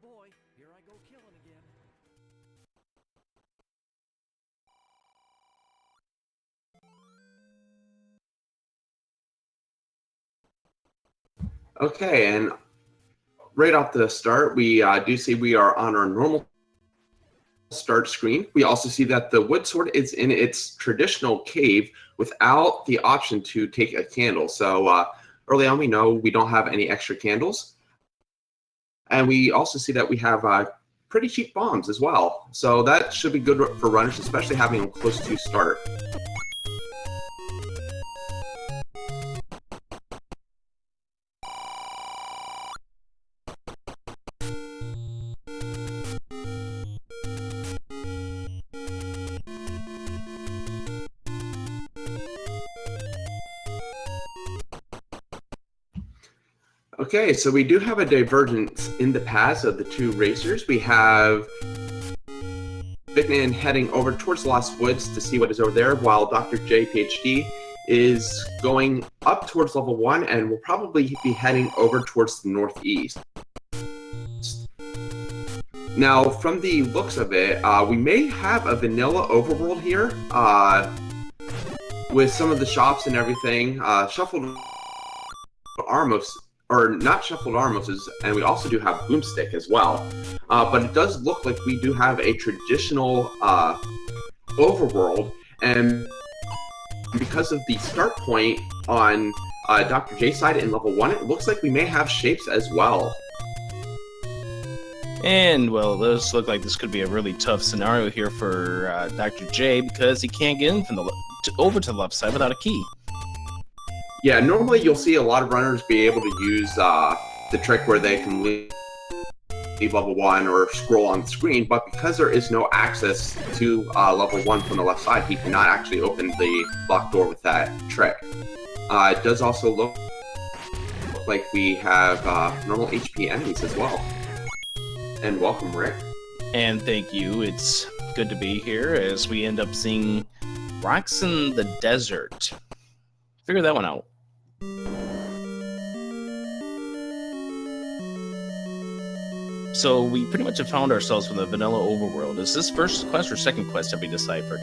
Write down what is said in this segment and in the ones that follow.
boy, here I go killing again. Okay, and right off the start, we do see we are on our normal start screen. We also see that the wood sword is in its traditional cave without the option to take a candle. So early on, we know we don't have any extra candles. And we also see that we have pretty cheap bombs as well. So that should be good for runners, especially having them close to start. Okay, so we do have a divergence in the paths of the two racers. We have Vicnin heading over towards the Lost Woods to see what is over there, while drjayphd is going up towards level 1 and will probably be heading over towards the northeast. Now, from the looks of it, we may have a vanilla overworld here with some of the shops and everything. Shuffled armors. Or not shuffled armors, and we also do have boomstick as well. But it does look like we do have a traditional overworld, and because of the start point on Dr. J's side in level 1, it looks like we may have shapes as well. And, well, those look like this could be a really tough scenario here for Dr. J, because he can't get in from the over to the left side without a key. Yeah, normally you'll see a lot of runners be able to use the trick where they can leave level 1 or scroll on the screen, but because there is no access to level 1 from the left side, he cannot actually open the locked door with that trick. It does also look like we have normal HP enemies as well. And welcome, Rick. And thank you. It's good to be here as we end up seeing rocks in the desert. Figure that one out. So we pretty much have found ourselves from the vanilla overworld. Is this first quest or second quest to be deciphered?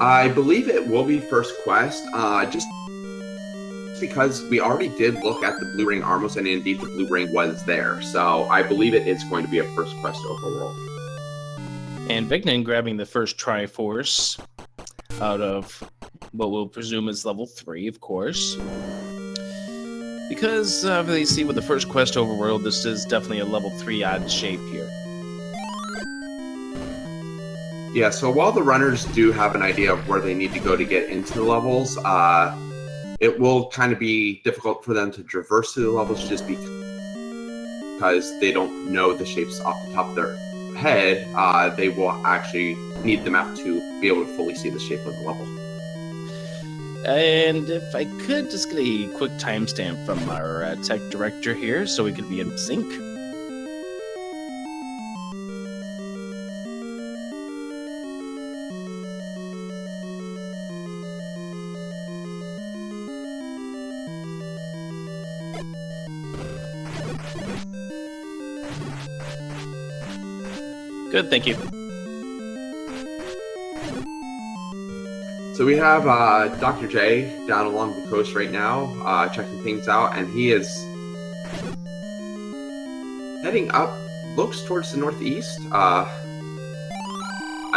I believe it will be first quest, just because we already did look at the blue ring armors, and indeed the blue ring was there. So I believe it is going to be a first quest overworld. And Vicnin grabbing the first Triforce out of what we'll presume is level 3, of course. Because they see with the first quest overworld, this is definitely a level 3 odd shape here. Yeah, so while the runners do have an idea of where they need to go to get into the levels, it will kind of be difficult for them to traverse through the levels just because they don't know the shapes off the top of their head. They will actually need the map to be able to fully see the shape of the level. And if I could just get a quick timestamp from our tech director here so we could be in sync. Good, thank you. So we have Dr. J down along the coast right now, checking things out, and he is heading up, looks towards the northeast. I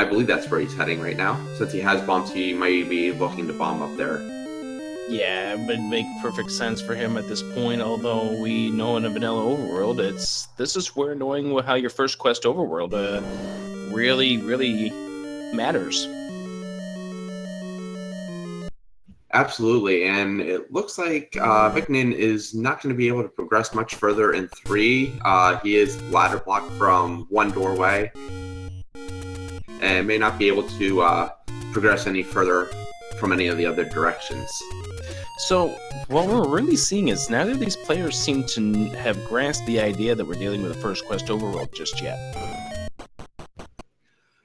believe that's where he's heading right now. Since he has bombs, he might be looking to bomb up there. Yeah, it would make perfect sense for him at this point, although we know in a vanilla overworld, this is where knowing how your first quest overworld really matters. Absolutely, and it looks like Vicnin is not going to be able to progress much further in 3. He is ladder blocked from one doorway, and may not be able to progress any further from any of the other directions. So, what we're really seeing is neither of these players seem to have grasped the idea that we're dealing with a first quest overworld just yet.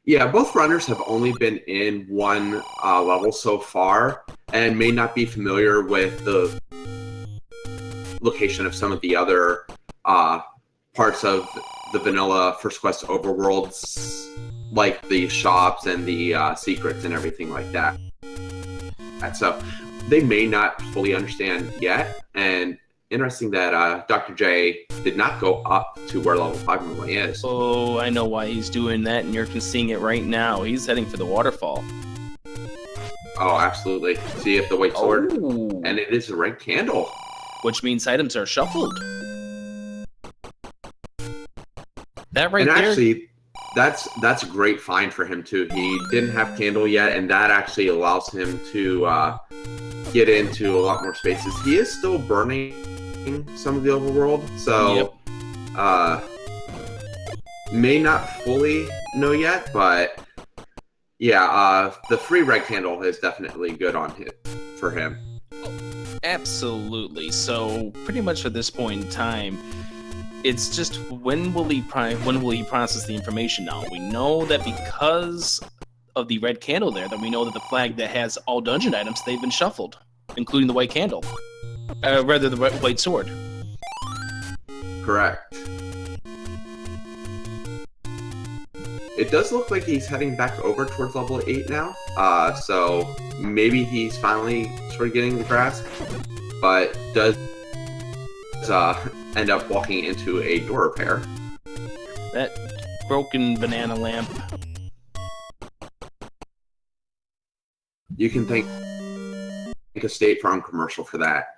Yeah, both runners have only been in one level so far, and may not be familiar with the location of some of the other parts of the vanilla First Quest overworlds, like the shops and the secrets and everything like that. So they may not fully understand yet. And interesting that Dr. J did not go up to where level 5 normally is. Oh, I know why he's doing that, and you're seeing it right now. He's heading for the waterfall. Oh, absolutely. See if the white sword, Oh. and it is a red candle. Which means items are shuffled. That right And there. actually, that's a great find for him too. He didn't have candle yet, and that actually allows him to get into a lot more spaces. He is still burning some of the overworld, so may not fully know yet, but yeah, the free red candle is definitely good on hit for him. Absolutely. So pretty much at this point in time, it's just when will he process the information now? We know that because of the red candle there, that we know that the flag that has all dungeon items, they've been shuffled, including the white candle. Rather, the white sword. Correct. It does look like he's heading back over towards level 8 now, so maybe he's finally sort of getting the grasp, but does end up walking into a door repair. That broken banana lamp. You can thank a State Farm commercial for that.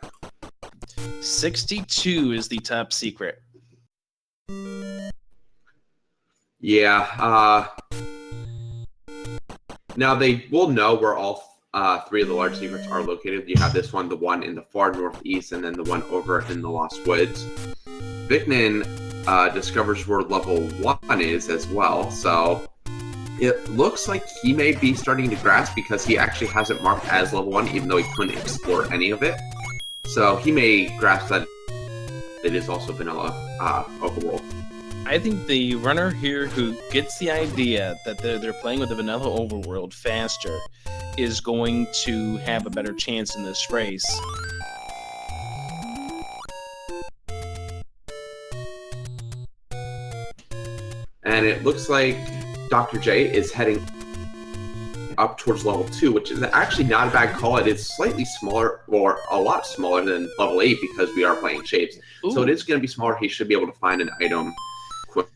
62 is the top secret. Yeah. Now they will know where all 3 of the large secrets are located. You have this one, the one in the far northeast, and then the one over in the Lost Woods. Vicnin discovers where level 1 is as well, so it looks like he may be starting to grasp because he actually has it marked as level 1, even though he couldn't explore any of it. So he may grasp that it is also vanilla overworld. I think the runner here who gets the idea that they're playing with the vanilla overworld faster is going to have a better chance in this race. And it looks like Dr. J is heading up towards level 2, which is actually not a bad call. It is slightly smaller, or a lot smaller than level 8 because we are playing shapes. Ooh. So it is going to be smaller. He should be able to find an item quickly.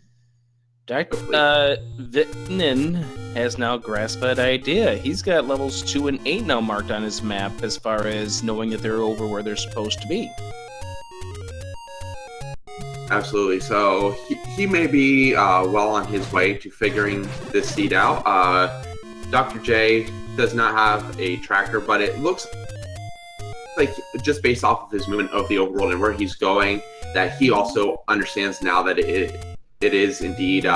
Vicnin has now grasped that idea. He's got levels 2 and 8 now marked on his map as far as knowing that they're over where they're supposed to be. Absolutely. So he may be well on his way to figuring this seed out. Dr. J does not have a tracker, but it looks like, just based off of his movement of the overworld and where he's going, that he also understands now that it is indeed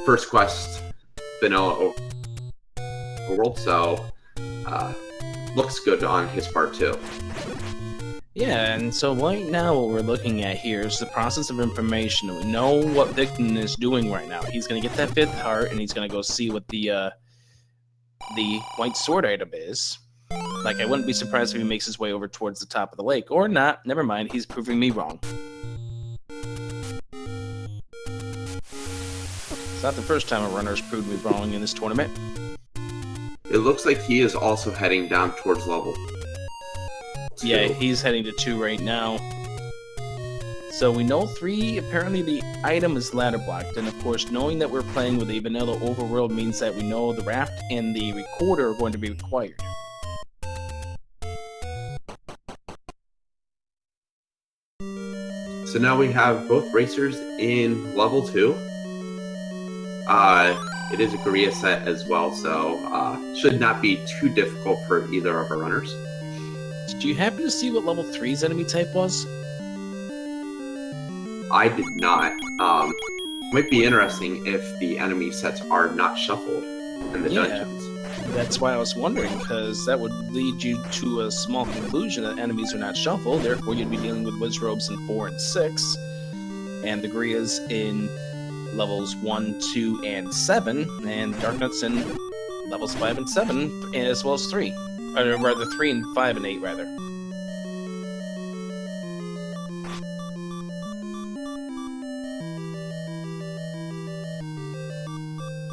First Quest vanilla overworld. So looks good on his part too. Yeah, and so right now what we're looking at here is the process of information. We know what Vicnin is doing right now. He's going to get that 5th heart, and he's going to go see what the white sword item is. Like, I wouldn't be surprised if he makes his way over towards the top of the lake. Or not. Never mind. He's proving me wrong. It's not the first time a runner's proved me wrong in this tournament. It looks like he is also heading down towards level 2. Yeah, he's heading to 2 right now. So we know 3, apparently the item is ladder blocked, and of course knowing that we're playing with a vanilla overworld means that we know the raft and the recorder are going to be required. So now we have both racers in level 2. It is a Korea set as well, so should not be too difficult for either of our runners. Do you happen to see what level 3's enemy type was? I did not. Might be interesting if the enemy sets are not shuffled in the dungeons. That's why I was wondering, because that would lead you to a small conclusion that enemies are not shuffled, therefore you'd be dealing with Wizrobes in 4 and 6, and the Grias in levels 1, 2, and 7, and Darknuts in levels 5 and 7, as well as 3. Or rather, 3 and 5 and 8, rather.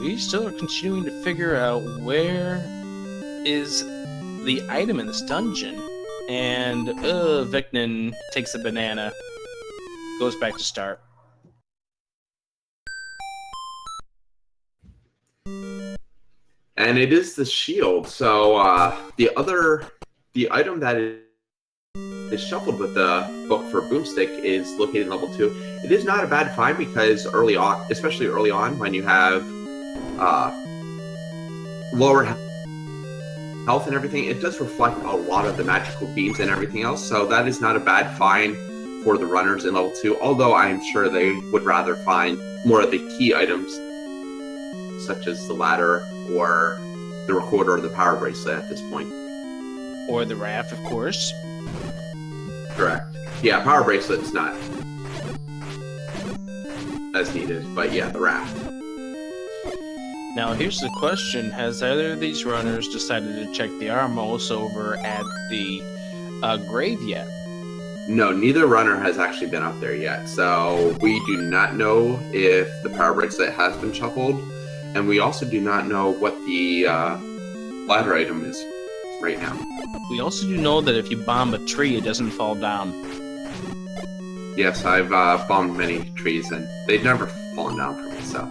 We still are continuing to figure out where is the item in this dungeon. And, Vicnin takes a banana, goes back to start. And it is the shield. So the item that is shuffled with the book for Boomstick is located in level 2. It is not a bad find because early on, especially early on, when you have lower health and everything, it does reflect a lot of the magical beams and everything else. So that is not a bad find for the runners in level 2. Although I am sure they would rather find more of the key items, such as the ladder or the recorder or the power bracelet at this point. Or the raft, of course. Correct. Yeah, power bracelet's not as needed, but yeah, the raft. Now, here's the question. Has either of these runners decided to check the Armos over at the grave yet? No, neither runner has actually been up there yet. So we do not know if the power bracelet has been shuffled, and we also do not know what the ladder item is right now. We also do know that if you bomb a tree, it doesn't fall down. Yes, I've bombed many trees, and they've never fallen down for me, so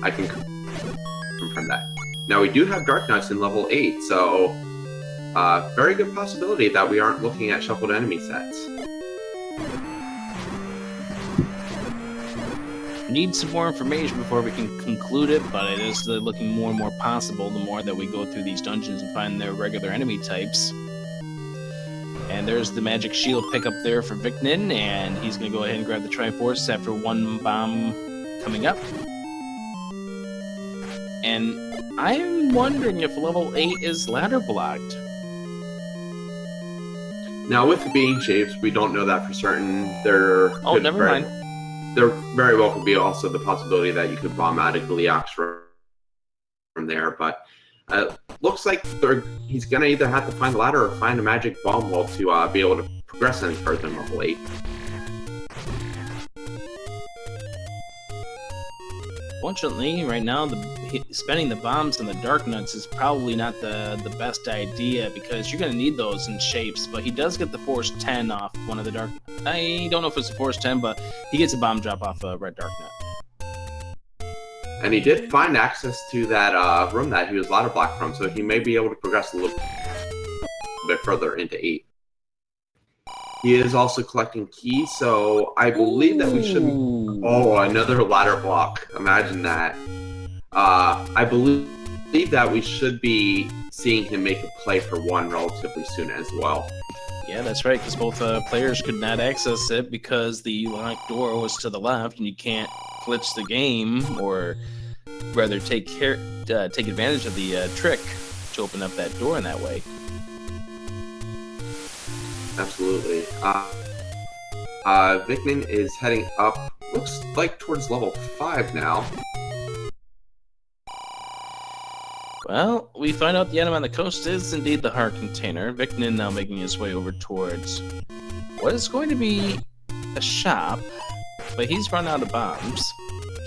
I can confirm that. Now, we do have Dark Nuts in level 8, so very good possibility that we aren't looking at shuffled enemy sets. Need some more information before we can conclude it, but it is looking more and more possible the more that we go through these dungeons and find their regular enemy types. And there's the magic shield pickup there for Vicnin, and he's going to go ahead and grab the Triforce after one bomb coming up. And I'm wondering if level 8 is ladder blocked. Now, with it being shapes, we don't know that for certain. Oh, never mind. There very well could be also the possibility that you could bomb out a Gleeox from there, but looks like he's going to either have to find a ladder or find a magic bomb wall to be able to progress any further in level 8. Fortunately, right now, spending the bombs on the Dark Nuts is probably not the best idea, because you're going to need those in shapes, but he does get the Force 10 off one of the Dark... I don't know if it's a Force 10, but he gets a bomb drop off a Red Dark Nut. And he did find access to that room that he was ladder blocked from, so he may be able to progress a little bit further into 8. He is also collecting keys, so I believe that we should... Oh, another ladder block. Imagine that. I believe that we should be seeing him make a play for 1 relatively soon as well. Yeah, that's right, because both players could not access it because the locked door was to the left, and you can't glitch the game, or rather take advantage of the trick to open up that door in that way. Absolutely. Vicnin is heading up, looks like towards level 5 now. Well, we find out the item on the coast is indeed the heart container. Vicnin now making his way over towards what is going to be a shop, but he's run out of bombs.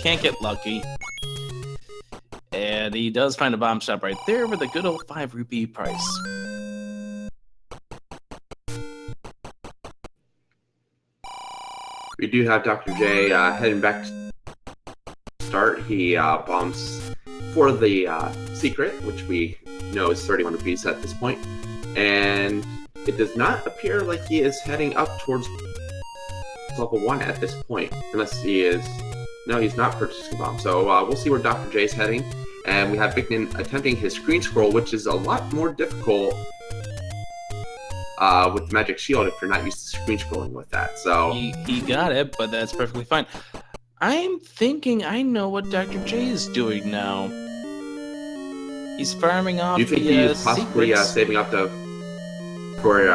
Can't get lucky. And he does find a bomb shop right there with a good old 5 rupee price. We do have Dr. J heading back to start. He bombs for the secret, which we know is 31 rupees at this point. And it does not appear like he is heading up towards level 1 at this point. Unless he is... No, he's not purchasing bombs. So we'll see where Dr. J is heading. And we have Vicnin attempting his screen scroll, which is a lot more difficult with the magic shield if you're not used to screen scrolling with that. So he got it, but that's perfectly fine. I'm thinking I know what Dr. J is doing now. He's farming off the secrets. Do you think he is possibly saving up for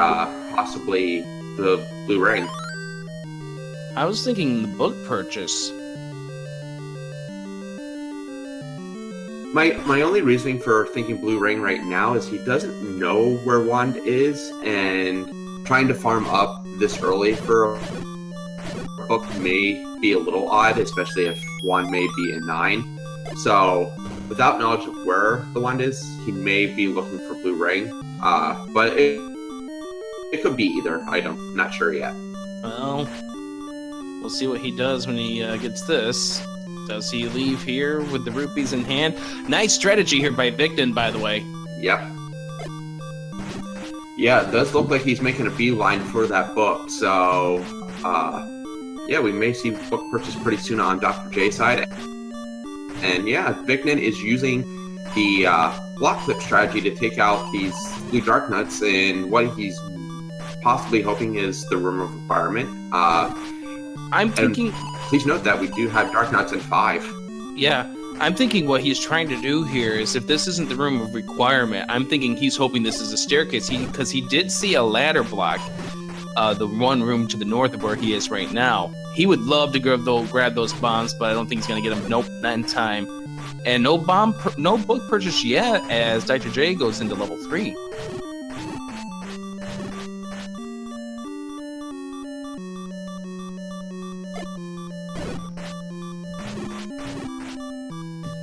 possibly the blue ring? I was thinking the book purchase. My only reasoning for thinking blue ring right now is he doesn't know where wand is, and trying to farm up this early for a book may be a little odd, especially if wand may be in 9. So without knowledge of where the wand is, he may be looking for blue ring. But it could be either item. Not sure yet. Well, we'll see what he does when he gets this. Does he leave here with the rupees in hand? Nice strategy here by Vicnin, by the way. Yep. Yeah, it does look like he's making a beeline for that book. So, yeah, we may see book purchase pretty soon on Dr. J's side. And yeah, Vicnin is using the block clip strategy to take out these blue dark nuts in what he's possibly hoping is the room of requirement. I'm thinking. Please note that we do have dark nuts in 5. Yeah, I'm thinking what he's trying to do here is, if this isn't the room of requirement, I'm thinking he's hoping this is a staircase. Because he did see a ladder block, the one room to the north of where he is right now. He would love to grab those bombs, but I don't think he's gonna get them. Nope, not in time. And no book purchase yet, as Dr. J goes into level 3.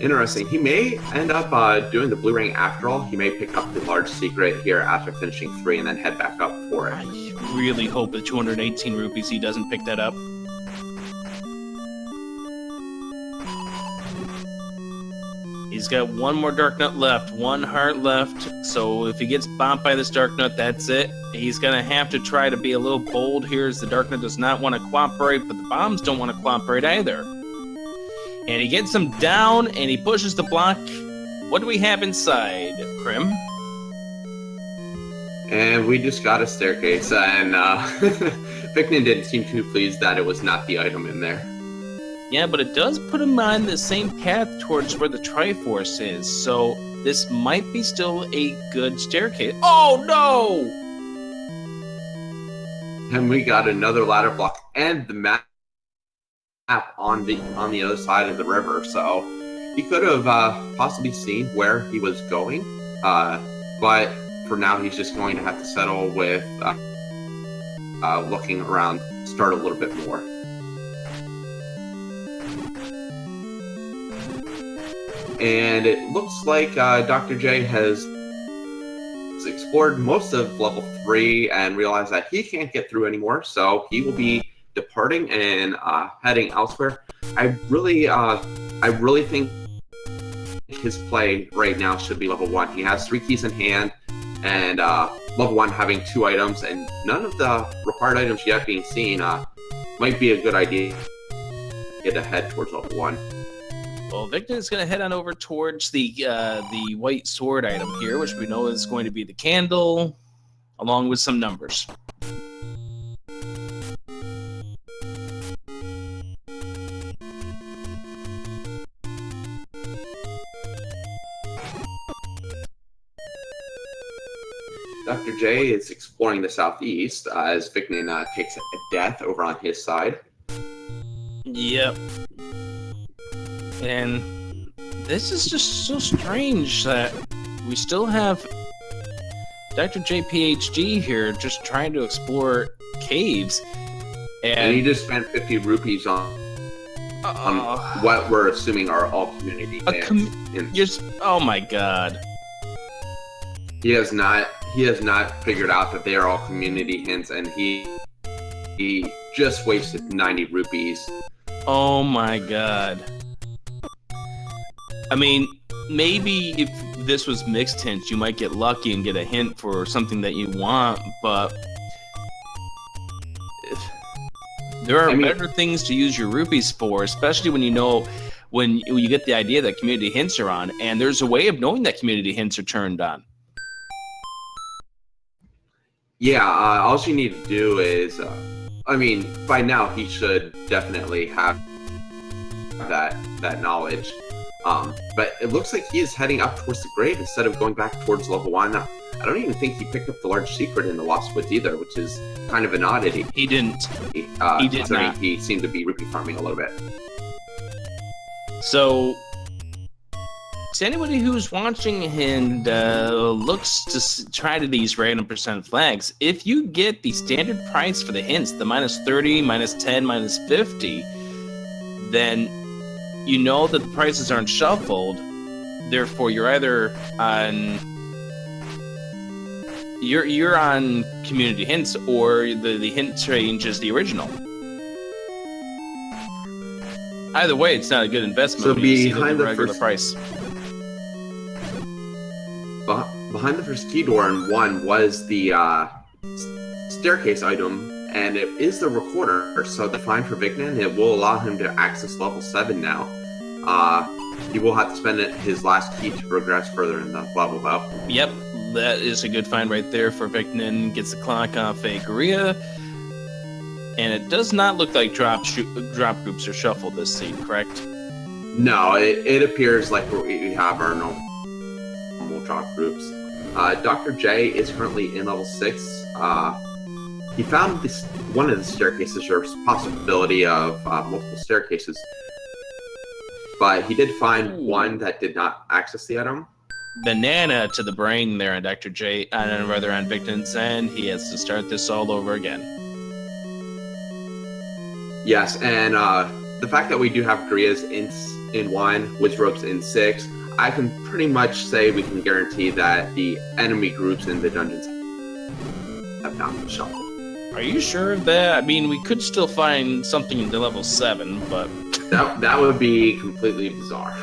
Interesting. He may end up doing the blue ring after all. He may pick up the large secret here after finishing 3 and then head back up for it. I really hope the 218 rupees he doesn't pick that up. He's got one more dark nut left, 1 heart left. So if he gets bombed by this dark nut, that's it. He's gonna have to try to be a little bold here, as the dark nut does not want to cooperate, but the bombs don't want to cooperate either. And he gets him down, and he pushes the block. What do we have inside, Krim? And we just got a staircase, and Vicnin didn't seem too pleased that it was not the item in there. Yeah, but it does put him on the same path towards where the Triforce is, so this might be still a good staircase. Oh, no! And we got another ladder block and the map on the other side of the river, so he could have possibly seen where he was going, but for now he's just going to have to settle with looking around, start a little bit more. And it looks like Dr. J has explored most of level 3 and realized that he can't get through anymore, so he will be departing and heading elsewhere. I really think his play right now should be level 1. He has 3 keys in hand, and level 1 having 2 items, and none of the required items yet being seen might be a good idea to head towards level 1. Well, Victor is going to head on over towards the white sword item here, which we know is going to be the candle, along with some numbers. Dr. J is exploring the southeast as Vicnin takes a death over on his side. Yep. And this is just so strange that we still have Dr. JPHD here just trying to explore caves. And he just spent 50 rupees on what we're assuming are all community hints. Oh my god. He has not figured out that they are all community hints, and he just wasted 90 rupees. Oh my god. I mean, maybe if this was mixed hints, you might get lucky and get a hint for something that you want, but there are better things to use your rupees for, especially when when you get the idea that community hints are on, and there's a way of knowing that community hints are turned on. Yeah, all you need to do is, by now he should definitely have that knowledge. But it looks like he is heading up towards the grave instead of going back towards level 1. I don't even think he picked up the large secret in the Lost Woods either, which is kind of an oddity. He didn't. He did not. He seemed to be rupee farming a little bit. So to anybody who's watching and looks to try to these random percent flags, if you get the standard price for the hints, the -30, -10, -50, then you know that the prices aren't shuffled. Therefore, you're either on you're on community hints, or the hint range is the original. Either way, it's not a good investment. So when you see behind the the regular first price. Behind the first key door in 1 was the staircase item, and it is the recorder. So the fine for Vicnin, it will allow him to access level 7 now. He will have to spend his last key to progress further in the level up. Yep, that is a good find right there for Vicnin. Gets the clock off a Korea. And it does not look like drop groups are shuffled this seed, correct? No, it appears like we have our normal drop groups. Dr. J is currently in level 6. He found one of the staircases. There's a possibility of multiple staircases, but he did find one that did not access the item. Banana to the brain there on Dr. J, rather on Vicnin's end. He has to start this all over again. Yes, and the fact that we do have Koreas in 1, Wizropes in 6, I can pretty much say we can guarantee that the enemy groups in the dungeons have not been shuffled. Are you sure of that? I mean, we could still find something in the level 7, but that would be completely bizarre.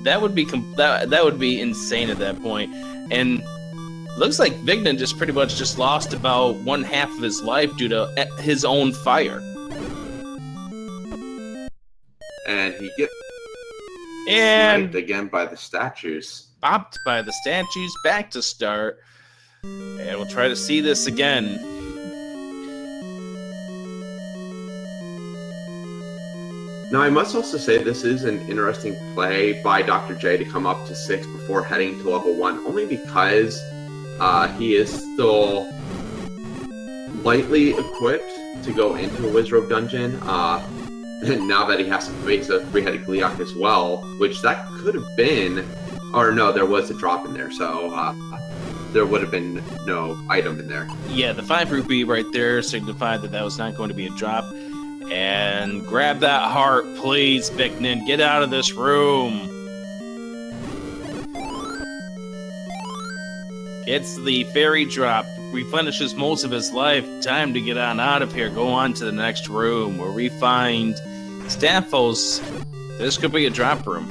That would be insane at that point. And looks like Vicnin just pretty much just lost about 1/2 of his life due to his own fire. And he gets sniped again by the statues. Bopped by the statues, back to start. And we'll try to see this again. Now, I must also say this is an interesting play by Dr. J to come up to 6 before heading to level 1, only because he is still lightly equipped to go into a Wizrobe dungeon. Now that he has to face a 3-headed Gleeok as well, which that could have been, or no, there was a drop in there, so there would have been no item in there. Yeah, the 5 rupee right there signified that was not going to be a drop. And grab that heart, please, Vicnin. Get out of this room. Gets the fairy drop. Replenishes most of his life. Time to get on out of here. Go on to the next room where we find Staphos. This could be a drop room.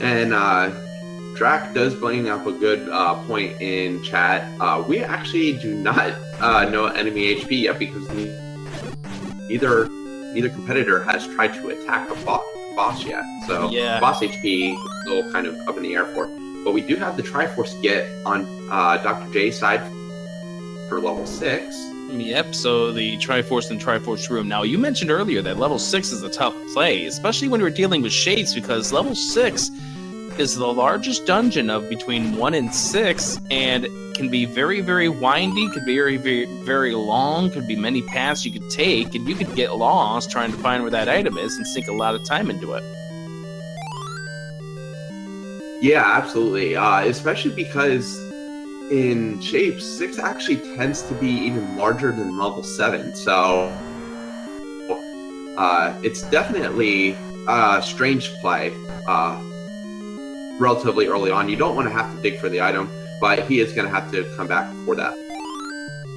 And Drac does bring up a good point in chat. We actually do not know enemy HP yet because neither competitor has tried to attack a boss yet. So yeah. Boss HP is still kind of up in the air for it. But we do have the Triforce get on Dr. J's side for level 6. Yep, so the Triforce and Triforce room. Now, you mentioned earlier that level 6 is a tough play, especially when we're dealing with shades, because level 6 is the largest dungeon of between 1 and 6, and can be very, very windy, could be very, very, very long, could be many paths you could take, and you could get lost trying to find where that item is and sink a lot of time into it. Yeah, absolutely. Especially because in shapes, 6 actually tends to be even larger than level 7, so it's definitely a strange play relatively early on. You don't want to have to dig for the item, but he is going to have to come back for that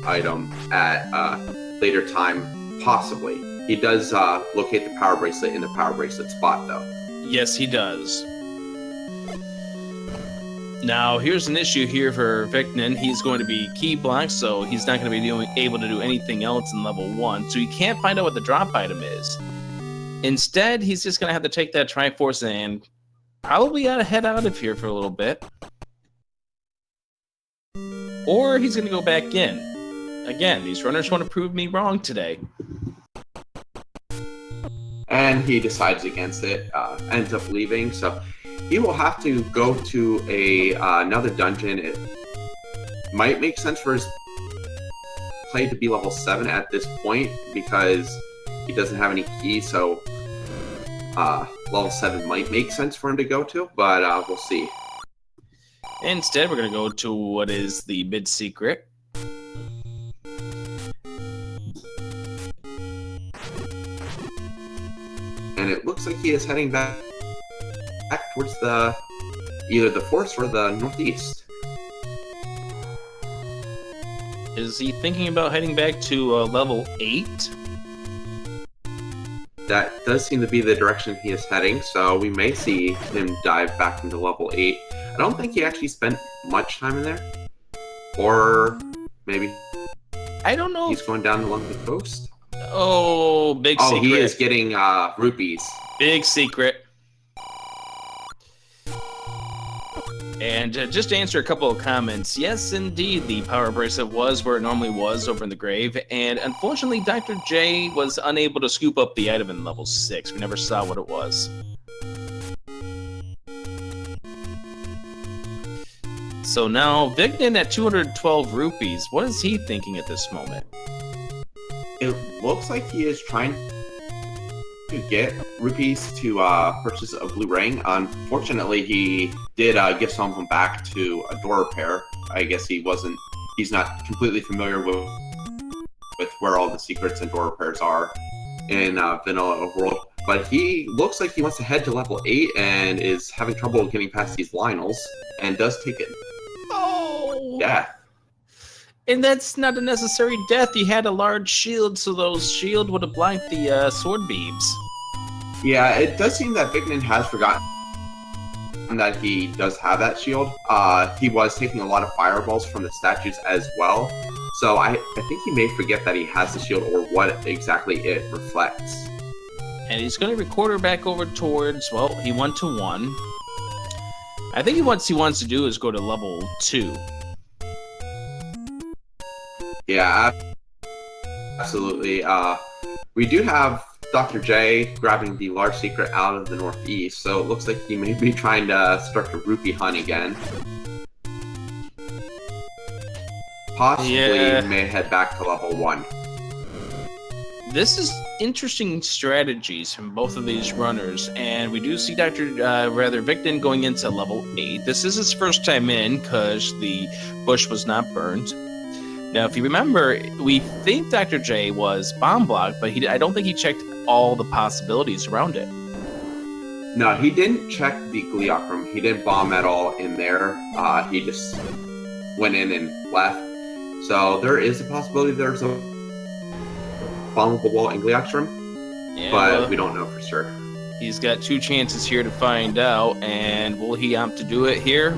item at a later time, possibly. He does locate the power bracelet in the power bracelet spot, though. Yes, he does. Now, here's an issue here for Vicnin. He's going to be key blocked, so he's not going to be able to do anything else in level 1, so he can't find out what the drop item is. Instead, he's just going to have to take that Triforce and probably head out of here for a little bit. Or he's going to go back in. Again, these runners want to prove me wrong today. And he decides against it, ends up leaving, so he will have to go to another dungeon. It might make sense for his play to be level 7 at this point because he doesn't have any keys, so level 7 might make sense for him to go to, but we'll see. Instead, we're going to go to what is the mid-secret. And it looks like he is heading back towards either the forest or the northeast. Is he thinking about heading back to level 8? That does seem to be the direction he is heading, so we may see him dive back into level 8. I don't think he actually spent much time in there. Or maybe I don't know. He's going down along the coast. Oh, big secret. Oh, he is getting rupees. Big secret. And just to answer a couple of comments, yes, indeed, the power bracelet was where it normally was over in the grave, and unfortunately, Dr. J was unable to scoop up the item in level 6. We never saw what it was. So now, Vicnin at 212 rupees, what is he thinking at this moment? It looks like he is trying to get rupees to purchase a blue ring. Unfortunately, he did give some of them back to a door repair. I guess he's not completely familiar with where all the secrets and door repairs are in vanilla overworld. But he looks like he wants to head to level 8 and is having trouble getting past these Lionels and does take it. Oh! Death. And that's not a necessary death. He had a large shield, so those shield would have blanked the sword beams. Yeah, it does seem that Vicnin has forgotten that he does have that shield. He was taking a lot of fireballs from the statues as well. So I think he may forget that he has the shield or what exactly it reflects. And he's going to record her back over towards, well, he went to 1. I think what he wants to do is go to level 2. Yeah, absolutely. We do have Dr. J grabbing the large secret out of the northeast, so it looks like he may be trying to start the rupee hunt again. Possibly may head back to level 1. This is interesting strategies from both of these runners, and we do see Vicnin going into level 8. This is his first time in because the bush was not burned. Now, if you remember, we think Dr. J was bomb blocked, but I don't think he checked all the possibilities around it. No, he didn't check the Gleocrum. He didn't bomb at all in there. He just went in and left. So there is a possibility there's a bombable wall in Gleocrum, Yeah, but we don't know for sure. He's got 2 chances here to find out, and will he opt to do it here?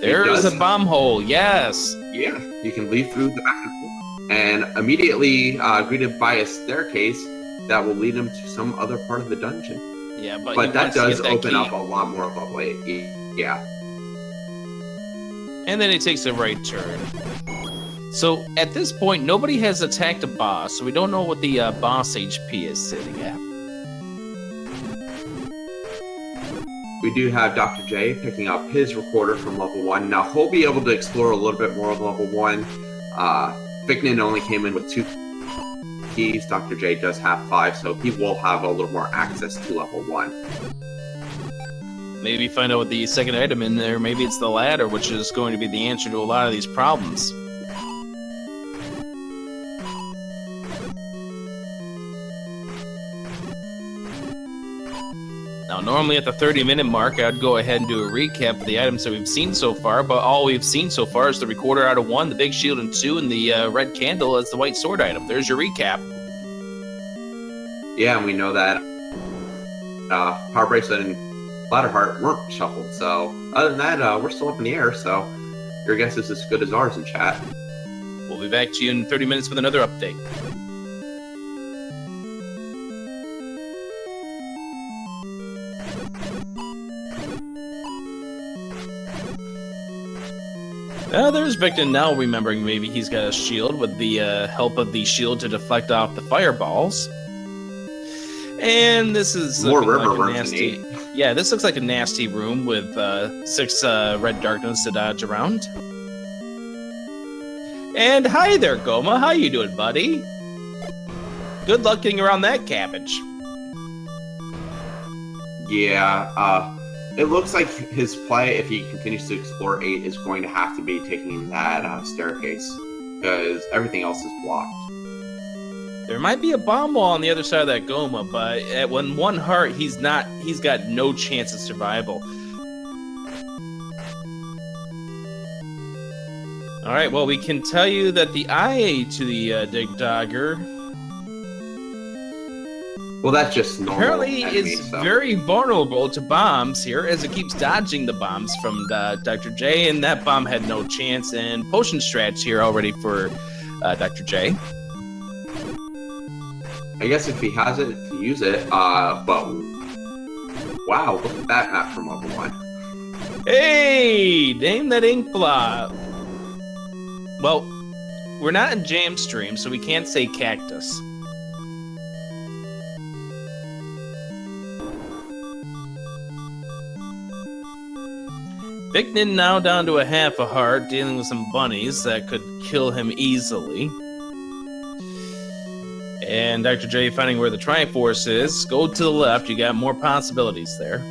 There is a bomb hole, yes! Yeah, you can leave through the back of the pool. And immediately greeted by a staircase that will lead him to some other part of the dungeon. Yeah, but that does open up a lot more of a way. Yeah. And then he takes a right turn. So at this point, nobody has attacked a boss, so we don't know what the boss HP is sitting at. We do have Dr. J picking up his recorder from level 1. Now he'll be able to explore a little bit more of level 1. Vicnin only came in with 2 keys. Dr. J does have 5, so he will have a little more access to level 1. Maybe find out what the second item in there. Maybe it's the ladder, which is going to be the answer to a lot of these problems. Now, normally at the 30-minute mark, I'd go ahead and do a recap of the items that we've seen so far, but all we've seen so far is the recorder out of 1, the big shield in 2, and the red candle as the white sword item. There's your recap. Yeah, and we know that Power Bracelet and Ladderheart weren't shuffled, so other than that, we're still up in the air, so your guess is as good as ours in chat. We'll be back to you in 30 minutes with another update. There's Vicnin now, remembering maybe he's got a shield with the help of the shield to deflect off the fireballs. And this is more river like a nasty. Yeah, this looks like a nasty room with 6 red darkness to dodge around. And hi there, Goma. How you doing, buddy? Good luck getting around that cabbage. Yeah, it looks like his play, if he continues to explore 8, is going to have to be taking that staircase, because everything else is blocked. There might be a bomb wall on the other side of that Goma, but at 1 heart, he's got no chance of survival. Alright, well, we can tell you that the IA to the Dig Dogger Well, that's just normal. apparently enemy, is so. very vulnerable to bombs here, as it keeps dodging the bombs from Dr. J, and that bomb had no chance. And potion strats here already for Dr. J. I guess if he has it, to use it. But wow, look at that map from level 1. Hey, name that ink blot. Well, we're not in Jam Stream, so we can't say cactus. Vicnin now down to a half a heart, dealing with some bunnies that could kill him easily. And Dr. J finding where the Triforce is. Go to the left, you got more possibilities there.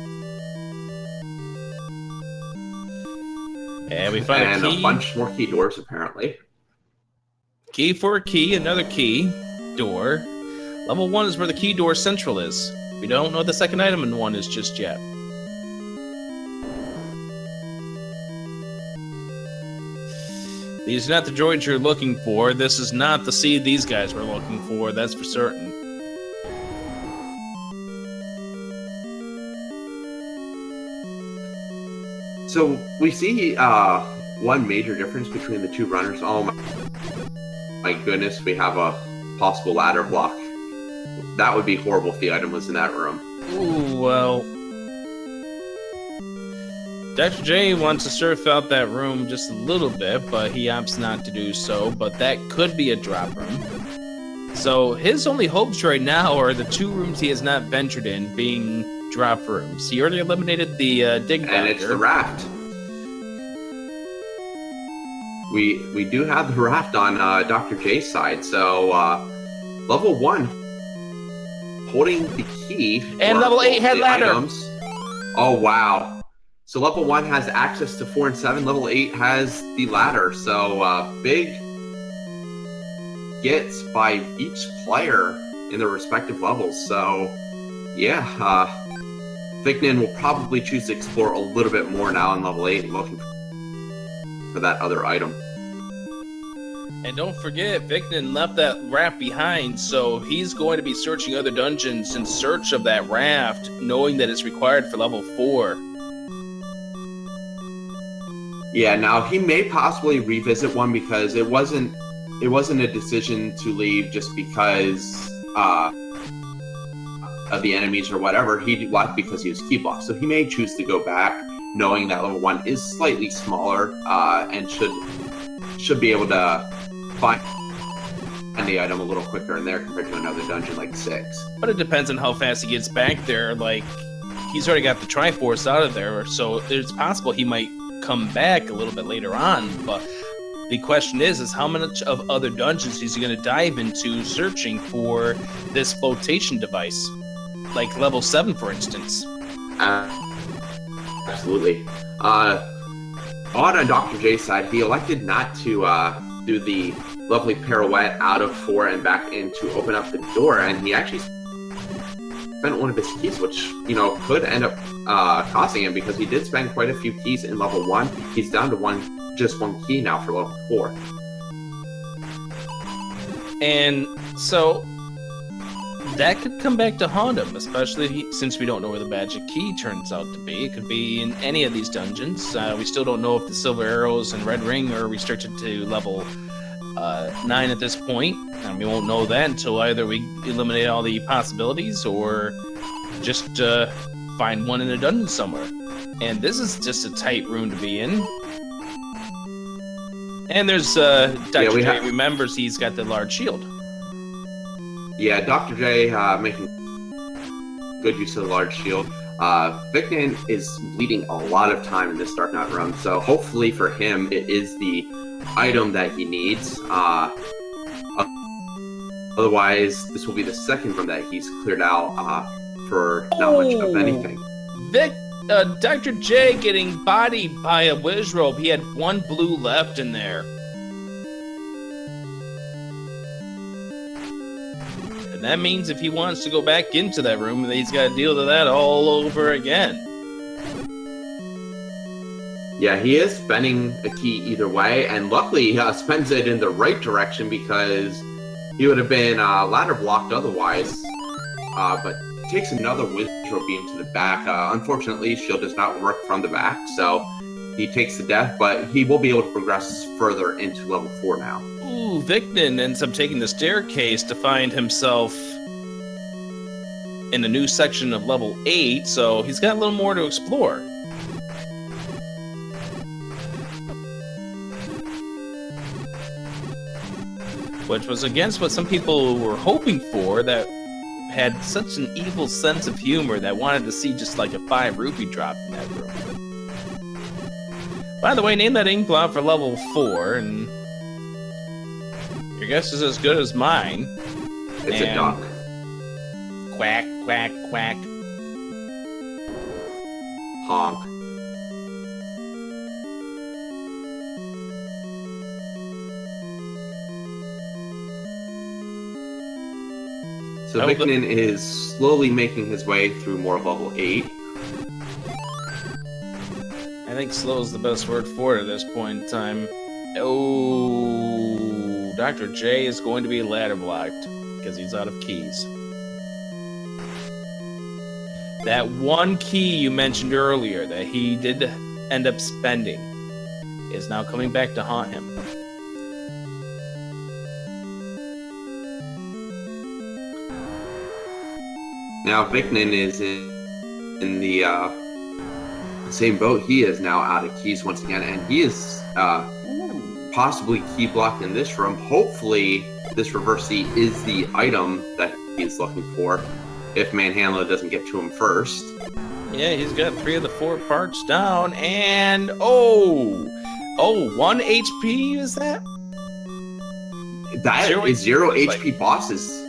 And we find And a key. a bunch more key doors, apparently. Key for a key, another key door. Level 1 is where the key door central is. We don't know what the second item in 1 is just yet. These are not the droids you're looking for. This is not the seed these guys were looking for, that's for certain. So we see one major difference between the two runners. Oh my goodness, we have a possible ladder block. That would be horrible if the item was in that room. Ooh, well. Dr. J wants to surf out that room just a little bit, but he opts not to do so. But that could be a drop room. So his only hopes right now are the 2 rooms he has not ventured in being drop rooms. He already eliminated the Dig Dogger. And it's the raft. We do have the raft on Dr. J's side, so level 1 holding the key. And level 8 had ladder. Items. Oh wow. So level 1 has access to 4 and 7. Level 8 has the ladder. So big gets by each player in their respective levels. So yeah, Vicnin will probably choose to explore a little bit more now in level 8, looking for that other item. And don't forget, Vicnin left that raft behind, so he's going to be searching other dungeons in search of that raft, knowing that it's required for level 4. Yeah, now he may possibly revisit one because it wasn't a decision to leave just because of the enemies or whatever. He left because he was key blocked. So he may choose to go back, knowing that level 1 is slightly smaller and should be able to find the item a little quicker in there compared to another dungeon like 6. But it depends on how fast he gets back there. Like, he's already got the Triforce out of there, so it's possible he might come back a little bit later on. But the question is how much of other dungeons is he going to dive into searching for this flotation device? Like level 7, for instance. Absolutely. On Dr. J's side, he elected not to do the lovely pirouette out of 4 and back in to open up the door, and he actually spent one of his keys, which, could end up costing him, because he did spend quite a few keys in level 1. He's down to just one key now for level 4. And so that could come back to haunt him, especially since we don't know where the magic key turns out to be. It could be in any of these dungeons. We still don't know if the silver arrows and red ring are restricted to level 9 at this point, and we won't know that until either we eliminate all the possibilities or just find one in a dungeon somewhere. And this is just a tight room to be in. And there's Dr. J remembers he's got the large shield. Yeah, Dr. J making good use of the large shield. Vicnin is bleeding a lot of time in this Dark Knight room, so hopefully for him it is the item that he needs. Otherwise, this will be the second room that he's cleared out for not much of anything. Dr. J getting bodied by a Wizrobe. He had one blue left in there. And that means if he wants to go back into that room, he's got to deal with that all over again. Yeah, he is spending a key either way, and luckily he spends it in the right direction because he would have been ladder blocked otherwise. But takes another Wizrobe beam to the back. Unfortunately, shield does not work from the back, so he takes the death, but he will be able to progress further into level 4 now. Ooh, Vicnin ends up taking the staircase to find himself in a new section of level 8, so he's got a little more to explore. Which was against what some people were hoping for, that had such an evil sense of humor that wanted to see just like a 5 rupee drop in that room. By the way, name that ink blob for level 4, and your guess is as good as mine. It's a duck. Quack, quack, quack. Honk. So Vicnin is slowly making his way through more of level 8. I think slow is the best word for it at this point in time. Oh, Dr. J is going to be ladder blocked because he's out of keys. That one key you mentioned earlier that he did end up spending is now coming back to haunt him. Now Vicnin is in the same boat. He is now out of keys once again, and he is possibly key blocked in this room. Hopefully, this reverse C is the item that he's looking for, if Manhandler doesn't get to him first. Yeah, he's got 3 of the 4 parts down, and oh, 1 HP is that? That is 0 HP bosses.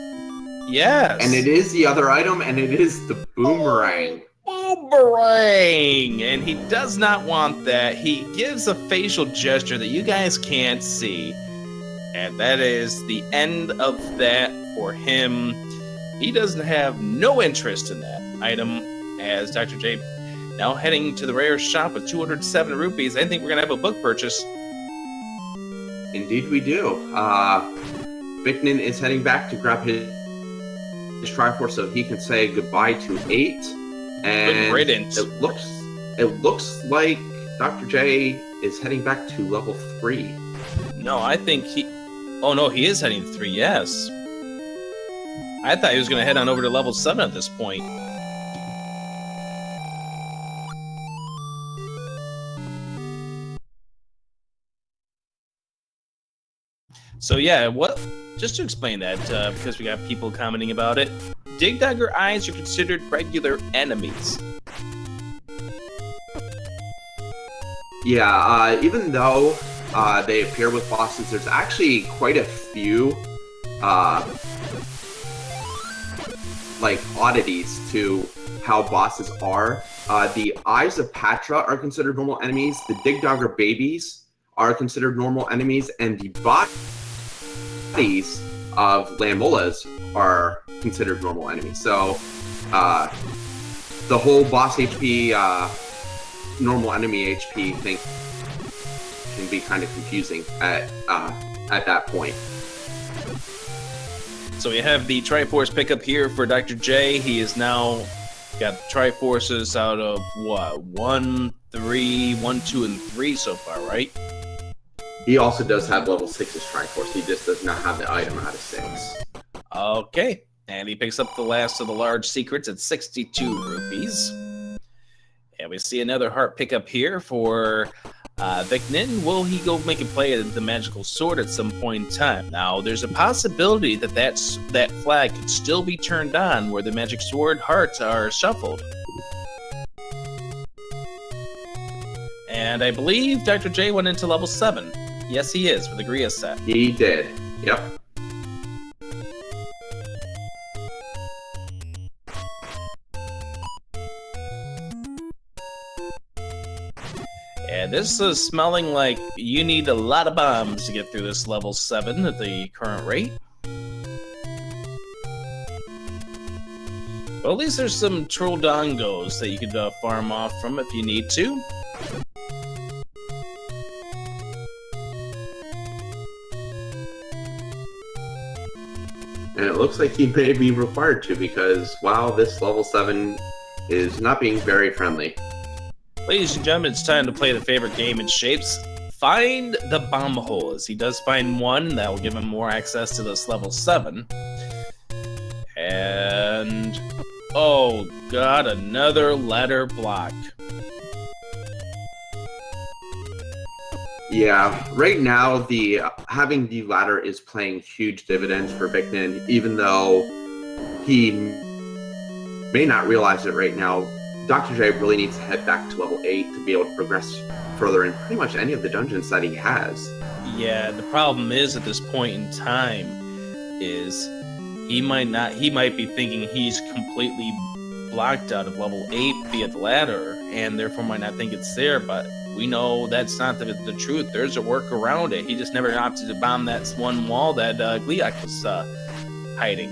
Yes. And it is the other item, and it is the boomerang. Boomerang! And he does not want that. He gives a facial gesture that you guys can't see. And that is the end of that for him. He doesn't have no interest in that item, as Dr. J now heading to the rare shop with 207 rupees. I think we're going to have a book purchase. Indeed we do. Vicnin is heading back to grab his Triforce so he can say goodbye to 8. And it looks like Dr. J is heading back to level 3. No, I think he... Oh, no, he is heading to 3, yes. I thought he was going to head on over to level 7 at this point. So, yeah, just to explain that, because we got people commenting about it, Dig Dagger eyes are considered regular enemies. Yeah, even though they appear with bosses, there's actually quite a few like oddities to how bosses are. The Eyes of Patra are considered normal enemies. The Dig Dagger babies are considered normal enemies, and the bodies of Lambolas are considered normal enemies. So the whole boss HP, normal enemy HP thing can be kind of confusing at that point. So we have the Triforce pickup here for Dr. J. He is now got Triforces out of what? 1, 3, 1, 2, and 3 so far, right? He also does have level 6's Triforce. He just does not have the item out of 6. Okay. And he picks up the last of the large secrets at 62 rupees. And we see another heart pickup here for Vicnin. Will he go make a play at the magical sword at some point in time? Now, there's a possibility that that flag could still be turned on where the magic sword hearts are shuffled. And I believe Dr. J went into level 7. Yes, he is, with the Gria set. He did. Yep. Yeah, this is smelling like you need a lot of bombs to get through this level 7 at the current rate. Well, at least there's some troll dongos that you could farm off from if you need to. And it looks like he may be required to because, wow, this level 7 is not being very friendly. Ladies and gentlemen, it's time to play the favorite game in Shapes. Find the bomb holes. He does find one that will give him more access to this level 7. And... oh god, another ladder block. Yeah, right now having the ladder is playing huge dividends for Vicnin, even though he may not realize it right now. Dr. J really needs to head back to level 8 to be able to progress further in pretty much any of the dungeons that he has. Yeah, the problem is at this point in time is he might be thinking he's completely blocked out of level 8 via the ladder, and therefore might not think it's there, but we know that's not the truth. There's a work around it. He just never opted to bomb that one wall that Gliok was hiding.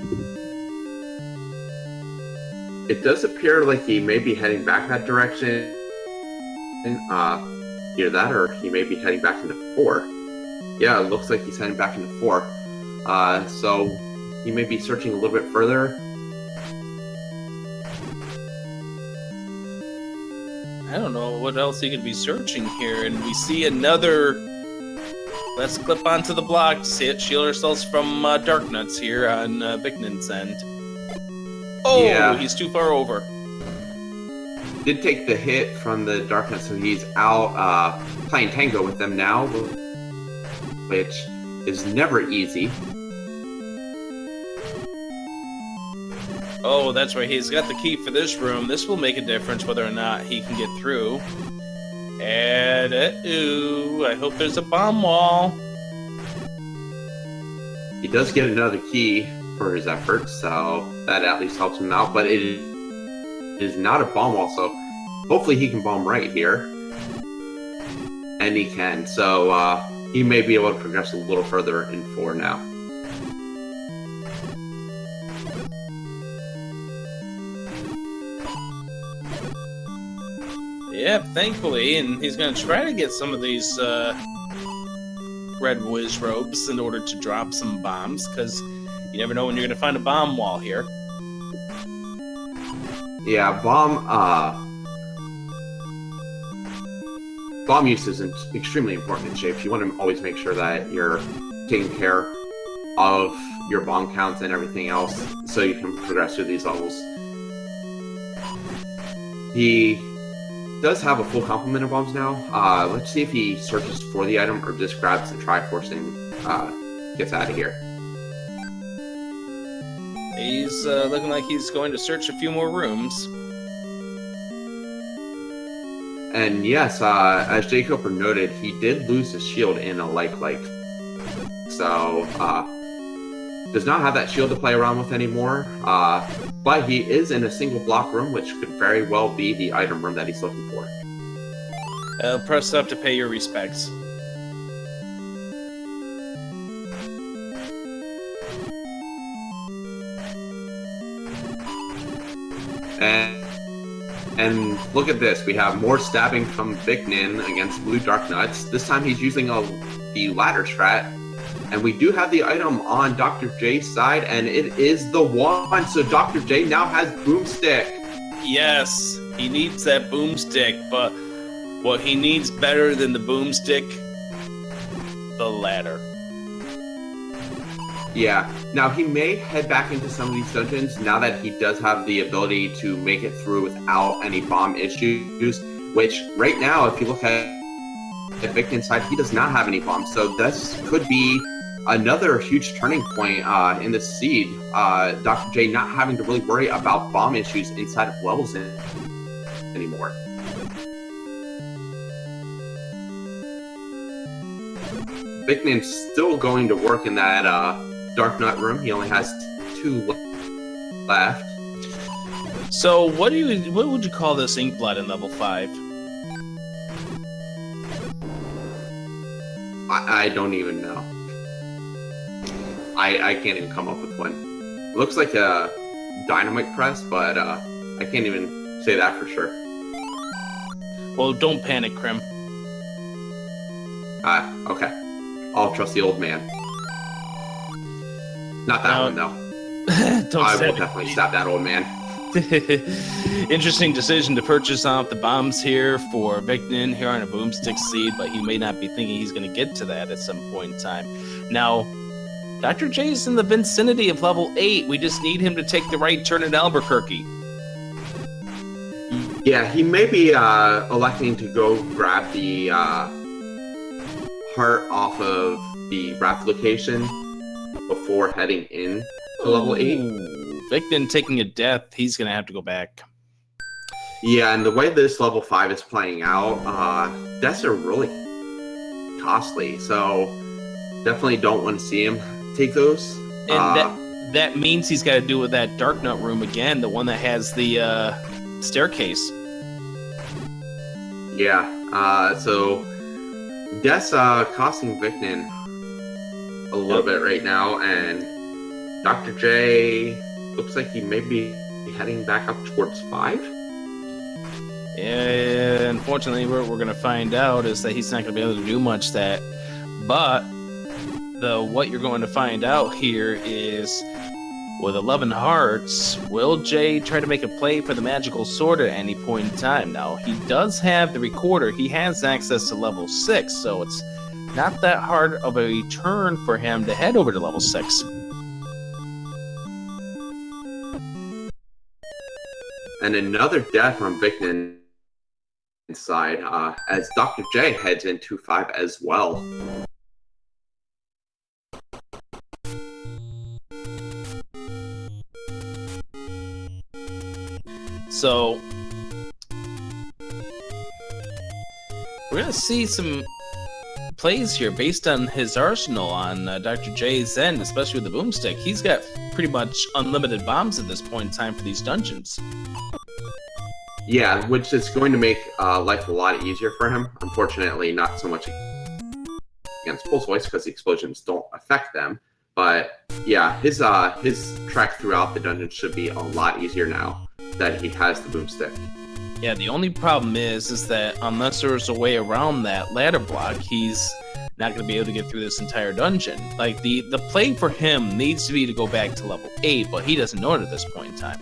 It does appear like he may be heading back that direction. Either that or he may be heading back into 4. Yeah, it looks like he's heading back into 4. So he may be searching a little bit further. I don't know what else he could be searching here, and we see another. Let's clip onto the block to shield ourselves from Dark Nuts here on Vicnin's end. Oh, yeah. He's too far over. Did take the hit from the Dark Nuts, so he's out playing Tango with them now, which is never easy. Oh, that's right. He's got the key for this room. This will make a difference whether or not he can get through. And, I hope there's a bomb wall. He does get another key for his efforts, so that at least helps him out. But it is not a bomb wall, so hopefully he can bomb right here. And he can. So he may be able to progress a little further in 4 now. Yep, thankfully, and he's going to try to get some of these red whiz robes in order to drop some bombs, because you never know when you're going to find a bomb wall here. Yeah, bomb use is extremely important in Shapes. You want to always make sure that you're taking care of your bomb counts and everything else so you can progress through these levels. He does have a full complement of bombs now. Let's see if he searches for the item or just grabs the Triforce and gets out of here. He's looking like he's going to search a few more rooms. And yes, as Jay Cooper noted, he did lose his shield in a like. So, does not have that shield to play around with anymore. But he is in a single block room, which could very well be the item room that he's looking for. Press up to pay your respects. And look at this. We have more stabbing from Vicnin against Blue Dark Nuts. This time he's using the ladder strat. And we do have the item on Dr. J's side, and it is the wand. So Dr. J now has Boomstick. Yes, he needs that Boomstick, but what he needs better than the Boomstick, the ladder. Yeah. Now, he may head back into some of these dungeons now that he does have the ability to make it through without any bomb issues, which right now, if you look at Vicnin's side, he does not have any bombs. So this could be another huge turning point in the seed. Dr. J not having to really worry about bomb issues inside of levels anymore. Vicnin's still going to work in that Dark Nut room. He only has 2 left. So what would you call this Inkblot in level 5? I don't even know. I can't even come up with one. It looks like a dynamite press, but I can't even say that for sure. Well, don't panic, Krim. Okay. I'll trust the old man. Not that one, though. I will definitely stop that old man. Interesting decision to purchase off the bombs here for Vicnin here on a boomstick seed, but he may not be thinking he's going to get to that at some point in time. Now, Dr. J's in the vicinity of level 8. We just need him to take the right turn at Albuquerque. Yeah, he may be electing to go grab the heart off of the Wrath location before heading in to level 8. Vicnin taking a death, he's going to have to go back. Yeah, and the way this level 5 is playing out, deaths are really costly, so definitely don't want to see him take those. And that means he's got to do with that Dark Nut room again, the one that has the staircase. Yeah, so deaths costing Vicnin a little bit right now, and Dr. J looks like he may be heading back up towards 5. Yeah, unfortunately, what we're going to find out is that he's not going to be able to do much that. But what you're going to find out here is, with 11 hearts, will Jay try to make a play for the magical sword at any point in time? Now, he does have the recorder. He has access to level 6, so it's not that hard of a turn for him to head over to level 6. And another death from Vicnin inside, as Dr. J heads into 5 as well. So we're going to see some plays here based on his arsenal on Dr. J's end, especially with the boomstick. He's got pretty much unlimited bombs at this point in time for these dungeons. Yeah, which is going to make life a lot easier for him. Unfortunately, not so much against Pulse Voice because the explosions don't affect them. But yeah, his track throughout the dungeon should be a lot easier now that he has the boomstick. Yeah, the only problem is that unless there's a way around that ladder block, he's not going to be able to get through this entire dungeon. Like, the play for him needs to be to go back to level 8, but he doesn't know it at this point in time.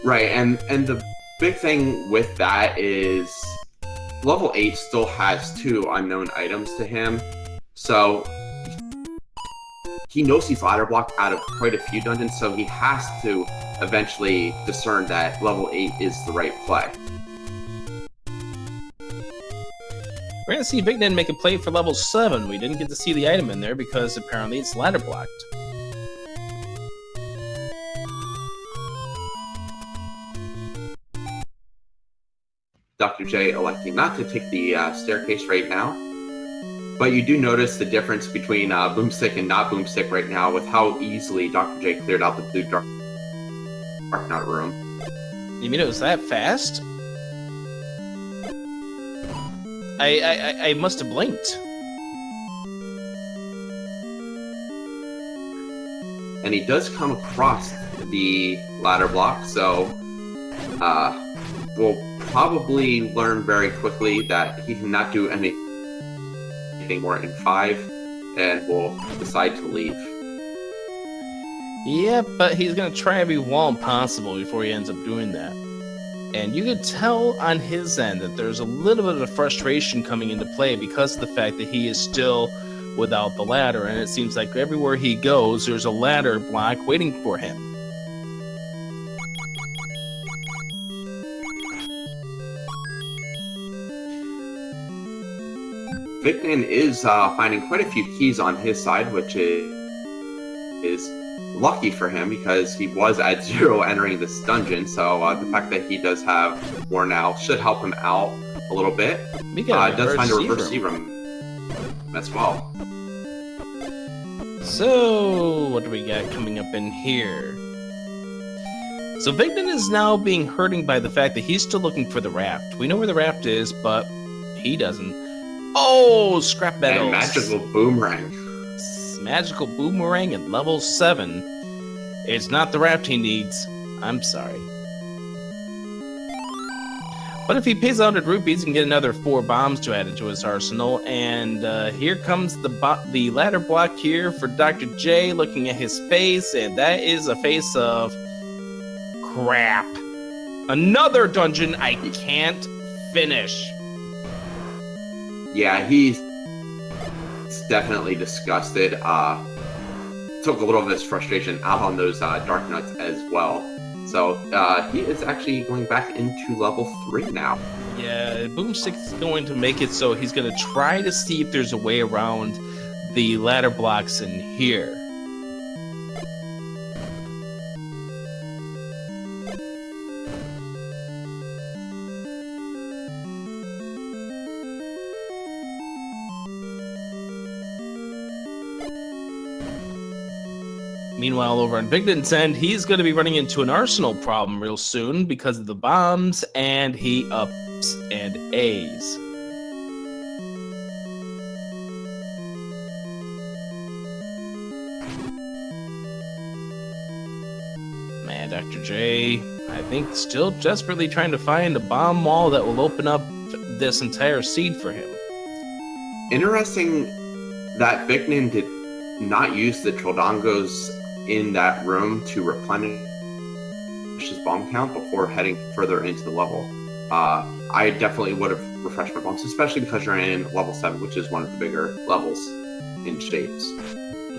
Right, and the big thing with that is level 8 still has 2 unknown items to him, so he knows he's ladder blocked out of quite a few dungeons, so he has to eventually discern that level 8 is the right play. We're going to see Vicnin make a play for level 7. We didn't get to see the item in there because apparently it's ladder blocked. Dr. J electing not to take the staircase right now. But you do notice the difference between Boomstick and not Boomstick right now with how easily Dr. J cleared out the blue Dark Nut room. You mean it was that fast? I must have blinked. And he does come across the ladder block, so we'll probably learn very quickly that he cannot do anything more in 5, and will decide to leave. Yeah, but he's going to try every wall possible before he ends up doing that. And you could tell on his end that there's a little bit of frustration coming into play because of the fact that he is still without the ladder, and it seems like everywhere he goes, there's a ladder block waiting for him. Vicnin is finding quite a few keys on his side, which is lucky for him because he was at 0 entering this dungeon. So the fact that he does have more now should help him out a little bit. Does find a reverse C-room. as well. So, what do we got coming up in here? So Vignin is now being hurting by the fact that he's still looking for the raft. We know where the raft is, but he doesn't. Oh, scrap metals. And magical boomerang. Magical boomerang at level 7. It's not the raft he needs. I'm sorry. But if he pays 100 rupees, he can get another 4 bombs to add into his arsenal. And here comes the ladder block here for Dr. J, looking at his face. And that is a face of crap. Another dungeon I can't finish. Yeah, he's definitely disgusted. Took a little of his frustration out on those dark nuts as well. So he is actually going back into level 3 now. Yeah, Boomstick's going to make it so he's going to try to see if there's a way around the ladder blocks in here. Meanwhile, over on Vignin's end, he's going to be running into an arsenal problem real soon because of the bombs, and he ups and A's. Man, Dr. J, I think still desperately trying to find a bomb wall that will open up this entire seed for him. Interesting that Vignin did not use the Troldongos in that room to replenish his bomb count before heading further into the level. I definitely would have refreshed my bombs, especially because you're in level 7, which is one of the bigger levels in shapes.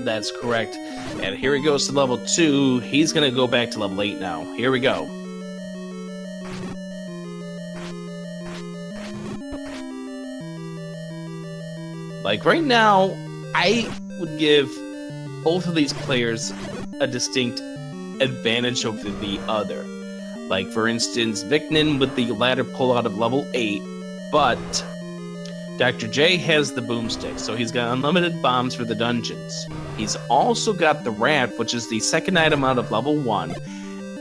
That's correct. And here he goes to level 2. He's going to go back to level 8 now. Here we go. Like right now, I would give both of these players a distinct advantage over the other. Like, for instance, Vignin with the ladder pull out of level 8, but Dr. J has the boomstick, so he's got unlimited bombs for the dungeons. He's also got the raft, which is the second item out of level 1,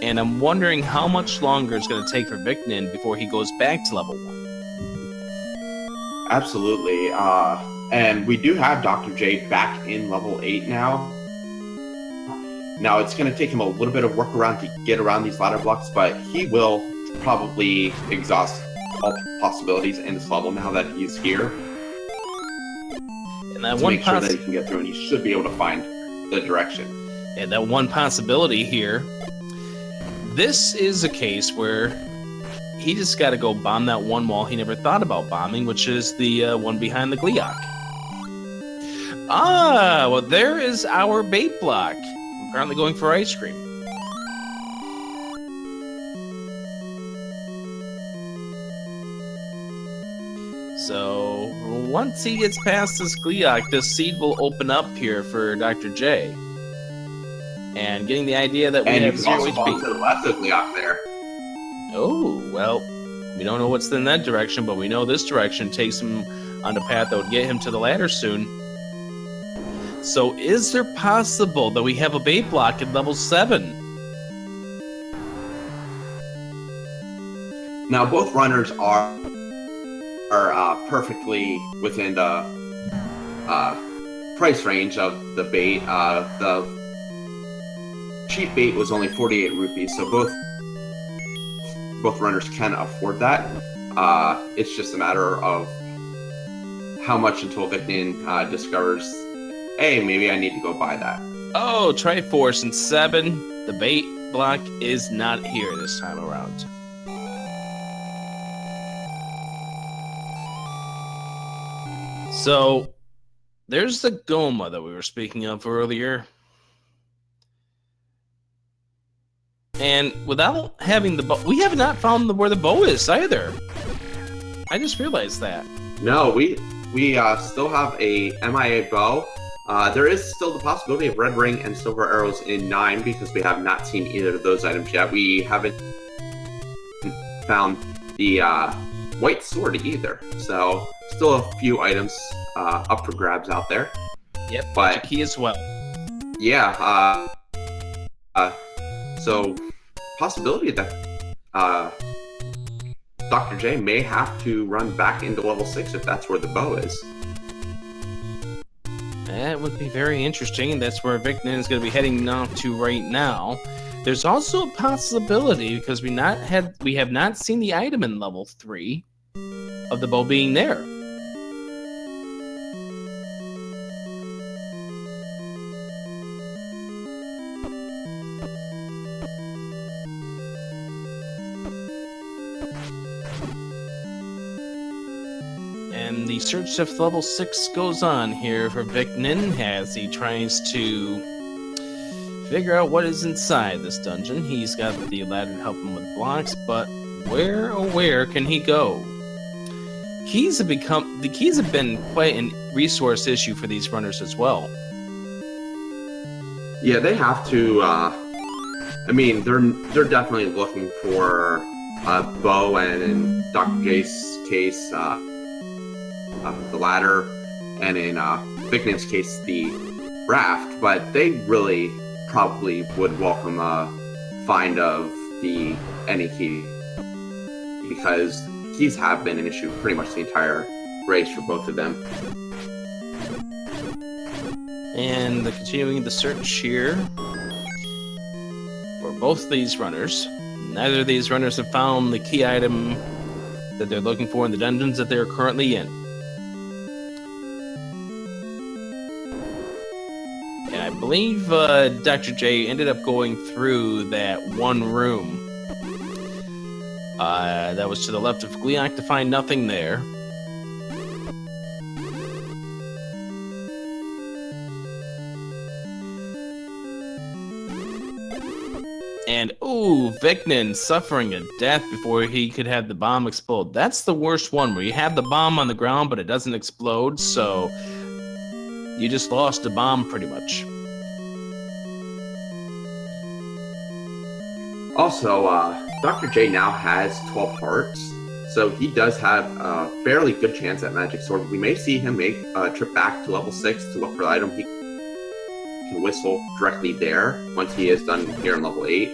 and I'm wondering how much longer it's going to take for Vignin before he goes back to level 1. Absolutely. And we do have Dr. J back in level 8 now. Now, it's going to take him a little bit of workaround to get around these ladder blocks, but he will probably exhaust all possibilities in this level now that he's here. And that to make sure that he can get through, and he should be able to find the direction. And that one possibility here, this is a case where he just got to go bomb that one wall he never thought about bombing, which is the one behind the Gleeok. Ah, well, there is our bait block. Apparently going for ice cream. So, once he gets past this Gleeok, this seed will open up here for Dr. J. And getting the idea that we have 0 also fall HP. to the left of Gleeok there. Oh, well, we don't know what's in that direction, but we know this direction takes him on a path that would get him to the ladder soon. So is there possible that we have a bait block at level 7? Now, both runners are perfectly within the price range of the bait. The cheap bait was only 48 rupees, so both runners can afford that. It's just a matter of how much until Vignin discovers, hey, maybe I need to go buy that. Oh, Triforce and 7. The bait block is not here this time around. So, there's the Goma that we were speaking of earlier. And without having the bow, we have not found where the bow is either. I just realized that. No, we still have a MIA bow. There is still the possibility of red ring and silver arrows in 9 because we have not seen either of those items yet. We haven't found the white sword either. So still a few items up for grabs out there. Yep, but key as well. Yeah. So possibility that Dr. J may have to run back into level 6 if that's where the bow is. That would be very interesting. That's where Vicnin is going to be heading off to right now. There's also a possibility, because we have not seen the item in level 3 of the bow being there. And the search of level 6 goes on here for Vicnin as he tries to figure out what is inside this dungeon. He's got the ladder to help him with blocks, but where, oh where can he go? The keys have been quite a resource issue for these runners as well. Yeah, they have to. I mean, they're definitely looking for a bow, and in Dr. J's case, the ladder, and in Vicnin's case, the raft. But they really probably would welcome a find of the any key, because keys have been an issue pretty much the entire race for both of them. And continuing the search here for both these runners. Neither of these runners have found the key item that they're looking for in the dungeons that they're currently in. And I believe Dr. J ended up going through that one room that was to the left of Gliok to find nothing there. And, ooh, Vicnin suffering a death before he could have the bomb explode. That's the worst one, where you have the bomb on the ground, but it doesn't explode, so you just lost a bomb, pretty much. Also, Dr. J now has 12 hearts, so he does have a fairly good chance at Magic Sword. We may see him make a trip back to level 6 to look for the item. He can whistle directly there once he is done here in level 8.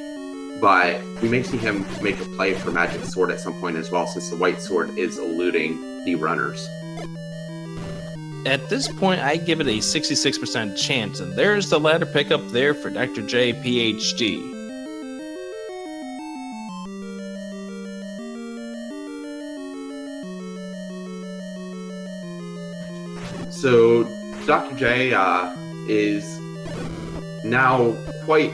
But we may see him make a play for Magic Sword at some point as well, since the white sword is eluding the runners. At this point, I give it a 66% chance, and there's the ladder pickup there for Dr. J, PhD. So Dr. J is now quite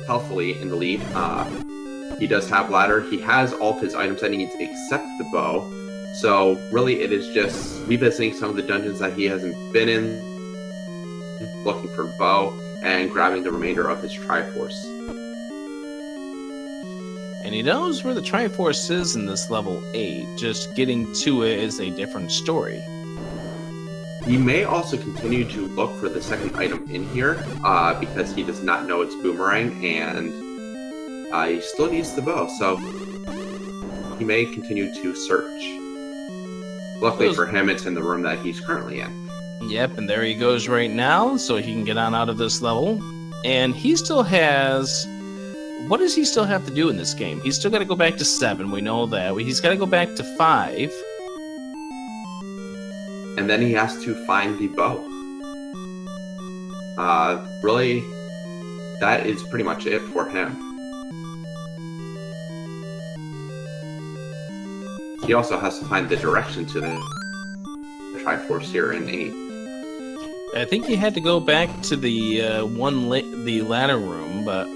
healthily in the lead. He does have ladder. He has all of his items that he needs except the bow. So really it is just revisiting some of the dungeons that he hasn't been in, looking for bow, and grabbing the remainder of his Triforce. And he knows where the Triforce is in this level 8. Just getting to it is a different story. He may also continue to look for the second item in here, because he does not know it's Boomerang, and he still needs the bow, so he may continue to search. Luckily for him, it's in the room that he's currently in. Yep, and there he goes right now, so he can get on out of this level. And he still has... What does he still have to do in this game? He's still got to go back to 7, we know that. He's got to go back to 5. And then he has to find the bow. Really, that is pretty much it for him. He also has to find the direction to the Triforce here in 8. I think he had to go back to the the ladder room, but...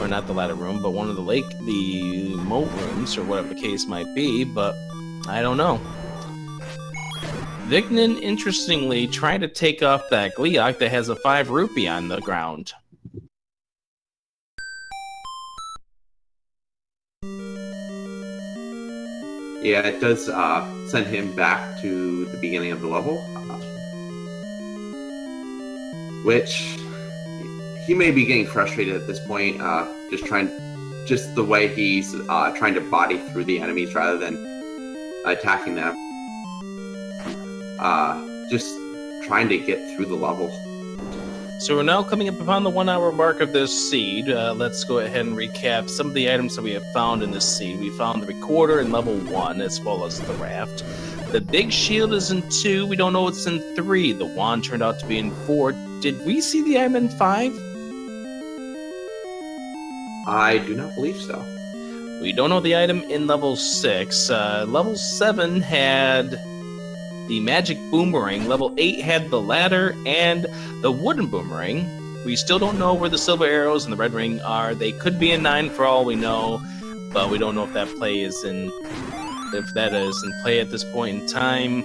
Or not the ladder room, but one of the moat rooms, or whatever the case might be, but I don't know. Vicnin, interestingly, tried to take off that Gliok that has a 5 rupee on the ground. Yeah, it does send him back to the beginning of the level, which he may be getting frustrated at this point, just trying just the way he's trying to body through the enemies rather than attacking them. Just trying to get through the level. So we're now coming up upon the 1 hour mark of this seed. Let's go ahead and recap some of the items that we have found in this seed. We found the recorder in level 1, as well as the raft. The big shield is in 2. We don't know what's in 3. The wand turned out to be in 4. Did we see the item in 5? I do not believe so. We don't know the item in level 6. Level 7 had the magic boomerang. Level 8 had the ladder and the wooden boomerang. We still don't know where the silver arrows and the red ring are. They could be in 9 for all we know, but we don't know if that is in play at this point in time.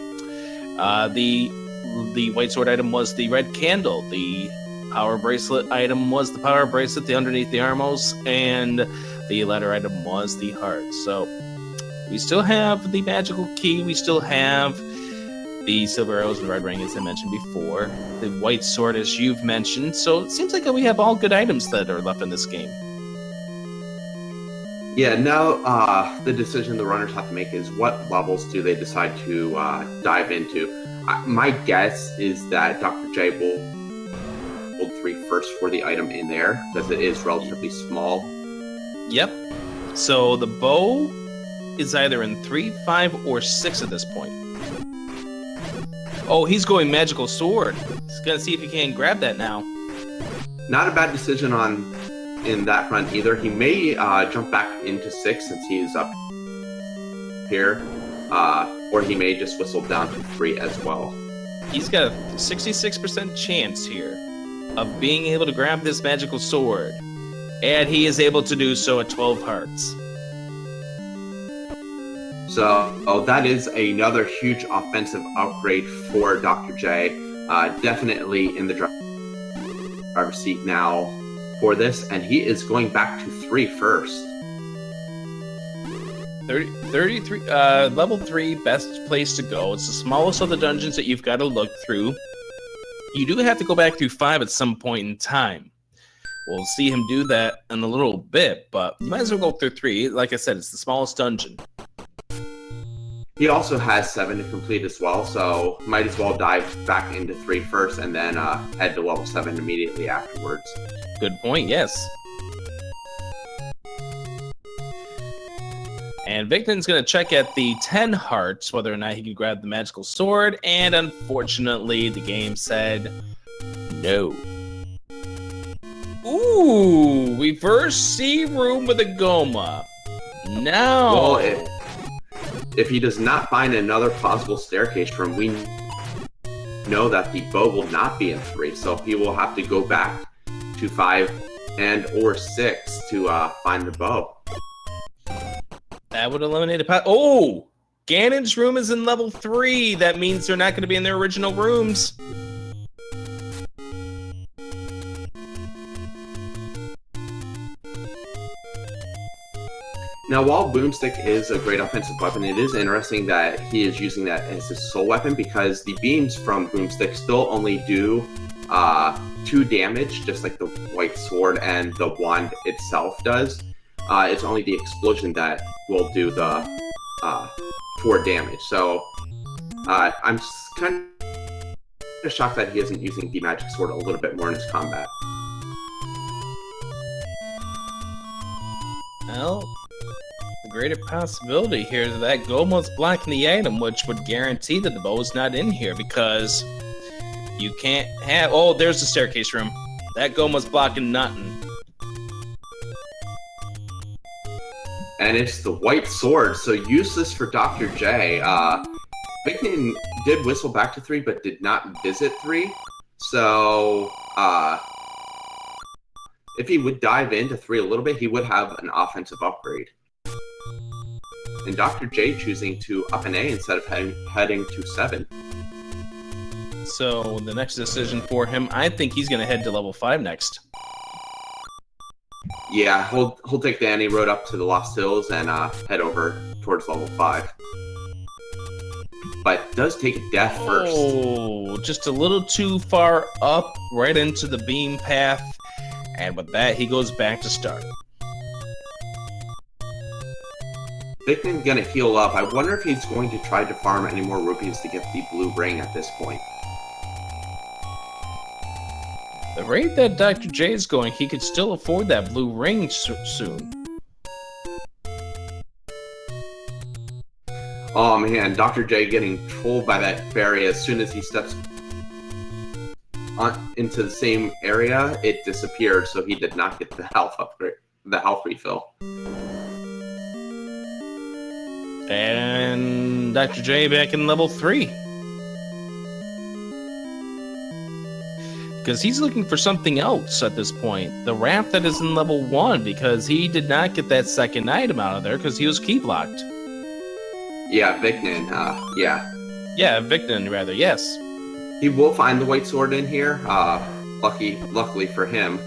The white sword item was the red candle. The power bracelet item was the power bracelet, the underneath the armos, and the ladder item was the heart. So we still have the magical key. We still have the silver arrows and the red ring, as I mentioned before. The white sword, as you've mentioned. So it seems like we have all good items that are left in this game. Yeah, now the decision the runners have to make is what levels do they decide to dive into. My guess is that Dr. J will hold 3 first for the item in there, because it is relatively small. Yep. So the bow is either in 3, 5, or 6 at this point. Oh, he's going magical sword. He's gonna see if he can grab that now. Not a bad decision in that front either. He may jump back into 6 since he's up here, or he may just whistle down to 3 as well. He's got a 66% chance here of being able to grab this magical sword, and he is able to do so at 12 hearts. So that is another huge offensive upgrade for Dr. J. Definitely in the driver's seat now for this, and he is going back to 3 first. 33, level 3, best place to go. It's the smallest of the dungeons that you've got to look through. You do have to go back through 5 at some point in time. We'll see him do that in a little bit, but you might as well go through 3. Like I said, it's the smallest dungeon. He also has 7 to complete as well, so might as well dive back into 3 first and then head to level 7 immediately afterwards. Good point, yes. And Vicnin's going to check at the 10 hearts whether or not he can grab the magical sword, and unfortunately the game said no. Ooh, reverse C room with a Goma. No. Well, if he does not find another possible staircase room, we know that the bow will not be in 3, so he will have to go back to 5 and or 6 to find the bow. That would eliminate a Oh! Ganon's room is in level 3. That means they're not going to be in their original rooms. Now, while Boomstick is a great offensive weapon, it is interesting that he is using that as his sole weapon, because the beams from Boomstick still only do 2 damage, just like the white sword and the wand itself does. It's only the explosion that will do the 4 damage. So I'm kind of shocked that he isn't using the magic sword a little bit more in his combat. Well, the greater possibility here is that Goma's blocking the item, which would guarantee that the bow is not in here, because you can't have... Oh, there's the staircase room. That Goma's blocking nothing. And it's the white sword, so useless for Dr. J. Vicnin did whistle back to 3, but did not visit 3. So, if he would dive into 3 a little bit, he would have an offensive upgrade. And Dr. J choosing to up an A instead of heading to 7. So, the next decision for him, I think he's going to head to level 5 next. Yeah, he'll take the Annie Road up to the Lost Hills and head over towards level 5. But does take a death first. Oh, just a little too far up, right into the beam path. And with that, he goes back to start. Vicnin's gonna heal up. I wonder if he's going to try to farm any more rupees to get the blue ring at this point. The rate that Dr. J is going, he could still afford that blue ring soon. Oh man, Dr. J getting trolled by that fairy as soon as he steps into the same area, it disappeared, so he did not get the health upgrade, the health refill. And Dr. J back in level 3. Because he's looking for something else at this point. The ramp that is in level 1, because he did not get that second item out of there because he was key blocked. Yeah, Vicnin, yeah. Yeah, Vicnin, rather, yes. He will find the white sword in here, luckily for him.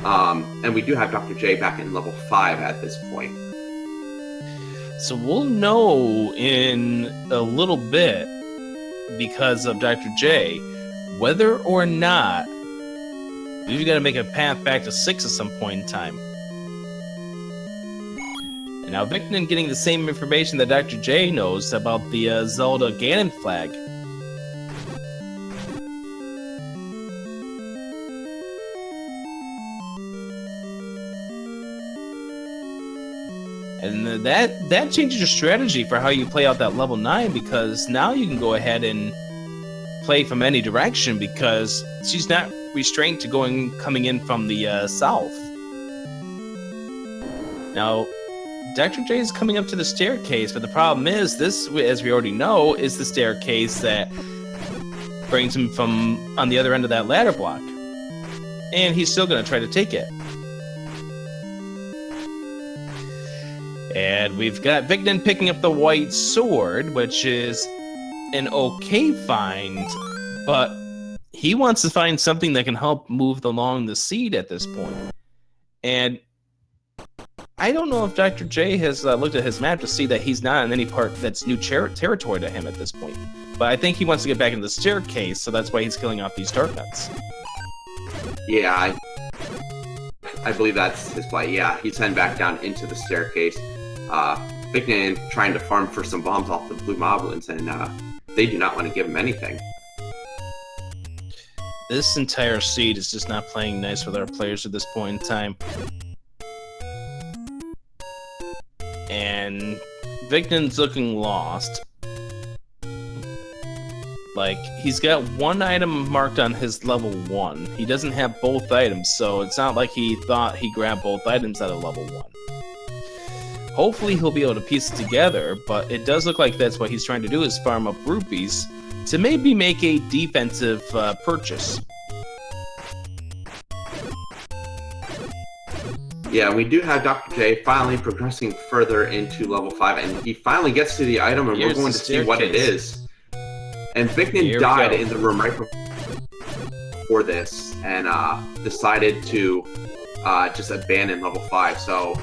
And we do have Dr. J back in level 5 at this point. So we'll know in a little bit, because of Dr. J, whether or not we've got to make a path back to 6 at some point in time. And now Vicnin getting the same information that Dr. J knows about the Zelda Ganon flag. And that changes your strategy for how you play out that level 9, because now you can go ahead and play from any direction because she's not restrained to coming in from the south. Now, Dr. J is coming up to the staircase, but the problem is this, as we already know, is the staircase that brings him from on the other end of that ladder block. And he's still going to try to take it. And we've got Vicnin picking up the white sword, which is an okay find, but he wants to find something that can help move along the seed at this point. And I don't know if Dr. J has looked at his map to see that he's not in any part that's new territory to him at this point. But I think he wants to get back into the staircase, so that's why he's killing off these dark nuts. Yeah, I believe that's his play. Yeah, he's heading back down into the staircase. Vicnin trying to farm for some bombs off the blue moblins, and they do not want to give him anything. This entire seed is just not playing nice with our players at this point in time. And Vicnin's looking lost. Like, he's got one item marked on his level 1. He doesn't have both items, so it's not like he thought he grabbed both items out of level 1. Hopefully he'll be able to piece it together, but it does look like that's what he's trying to do, is farm up rupees to maybe make a defensive purchase. Yeah, we do have Dr. J finally progressing further into level 5, and he finally gets to the item, and we're going to see what it is. And Vicnin died in the room right before this, and decided to just abandon level 5. So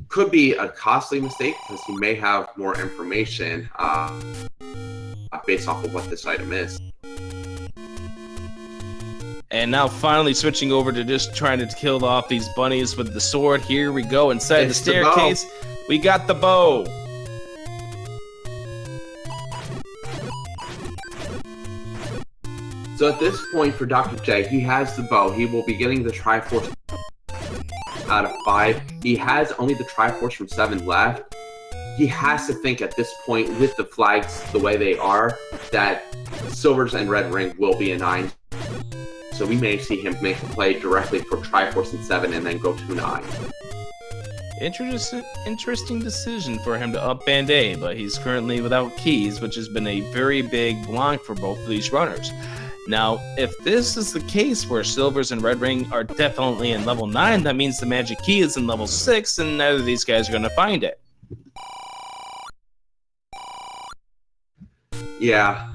could be a costly mistake because he may have more information based off of what this item is. And now finally switching over to just trying to kill off these bunnies with the sword. Here we go inside the staircase. We got the bow. So at this point for Dr. J, he has the bow. He will be getting the Triforce out of 5. He has only the Triforce from 7 left. He has to think at this point, with the flags the way they are, that Silver's and Red Ring will be a 9. So we may see him make a play directly for Triforce and 7 and then go to 9. Interesting decision for him to up Band A, but he's currently without keys, which has been a very big block for both of these runners. Now, if this is the case where Silvers and Red Ring are definitely in level 9, that means the magic key is in level 6, and neither of these guys are going to find it. Yeah,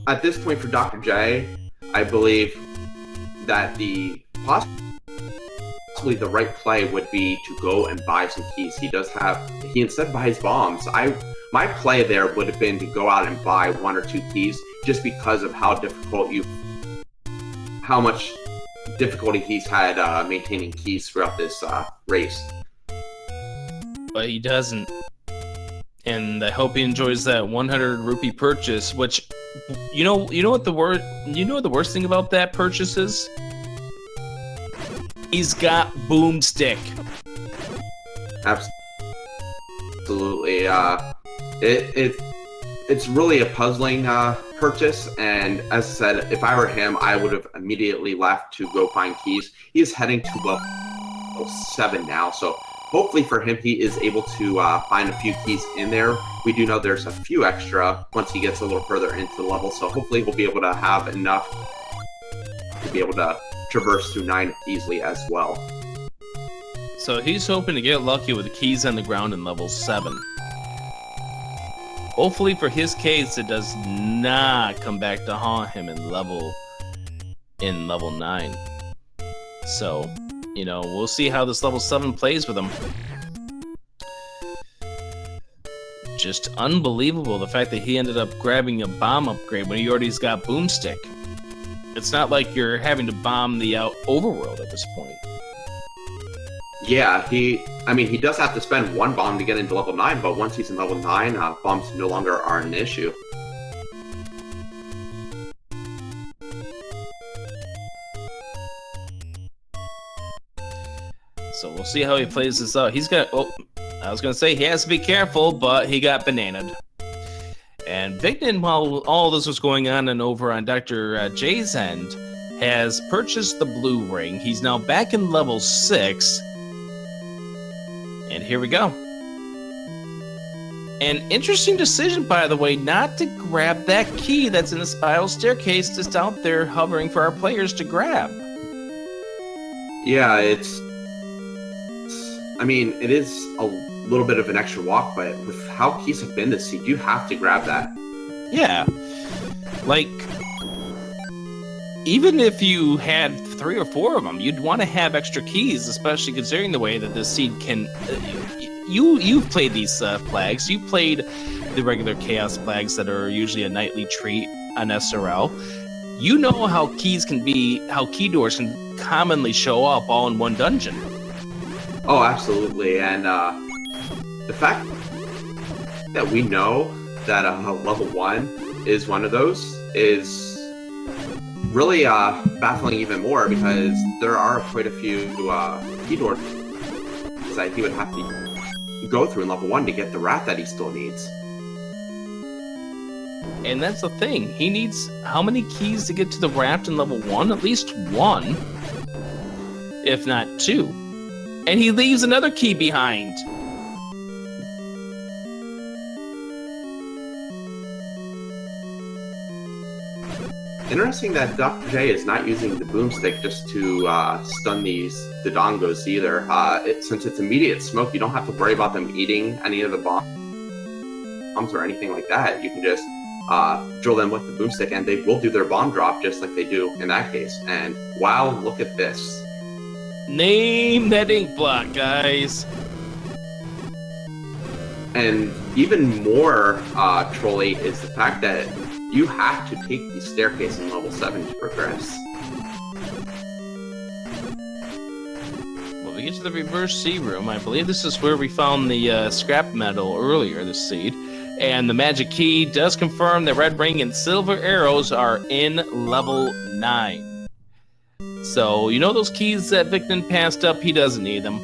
at this point for Dr. J, I believe that possibly the right play would be to go and buy some keys. He instead buys bombs. My play there would have been to go out and buy 1 or 2 keys, just because of how much difficulty he's had maintaining keys throughout this race. but he doesn't. And I hope he enjoys that 100 rupee purchase, which, you know what the worst thing about that purchase is? He's got Boomstick. Absolutely. It's really a puzzling purchase, and as I said, if I were him, I would have immediately left to go find keys. He is heading to level 7 now, so hopefully for him, he is able to find a few keys in there. We do know there's a few extra once he gets a little further into the level, so hopefully we'll be able to have enough to be able to traverse through 9 easily as well. So he's hoping to get lucky with the keys on the ground in level 7. Hopefully for his case, it does not come back to haunt him in level 9. So, we'll see how this level 7 plays with him. Just unbelievable the fact that he ended up grabbing a bomb upgrade when he already's got Boomstick. It's not like you're having to bomb the overworld at this point. Yeah, he does have to spend 1 bomb to get into level 9, but once he's in level 9, bombs no longer are an issue. So we'll see how he plays this out. He's got, I was going to say he has to be careful, but he got bananaed. And Vicnin, while all this was going on and over on Dr. J's end, has purchased the blue ring. He's now back in level 6. And here we go. An interesting decision, by the way, not to grab that key that's in the spiral staircase just out there hovering for our players to grab. Yeah, it is a little bit of an extra walk, but with how keys have been this seed, you have to grab that. Yeah. Like, even if you had 3 or 4 of them, you'd want to have extra keys, especially considering the way that this seed can... You've played these flags. You've played the regular Chaos flags that are usually a nightly treat on SRL. You know how keys can be, how key doors can commonly show up all in one dungeon. Oh, absolutely. And the fact that we know that level 1 is one of those is really baffling even more, because there are quite a few key doors that he would have to go through in level 1 to get the rat that he still needs. And that's the thing. He needs how many keys to get to the raft in level 1? At least 1, if not 2. And he leaves another key behind. Interesting that Dr. J is not using the boomstick just to stun the dongos either. Since it's immediate smoke, you don't have to worry about them eating any of the bombs or anything like that. You can just drill them with the boomstick and they will do their bomb drop just like they do in that case. And wow, look at this. Name that ink block, guys. And even more trolly is the fact that you have to take the staircase in level 7 to progress. Well, we get to the reverse sea room. I believe this is where we found the scrap metal earlier, this seed. And the magic key does confirm that red ring and silver arrows are in level 9. So, you know those keys that Vicnin passed up? He doesn't need them.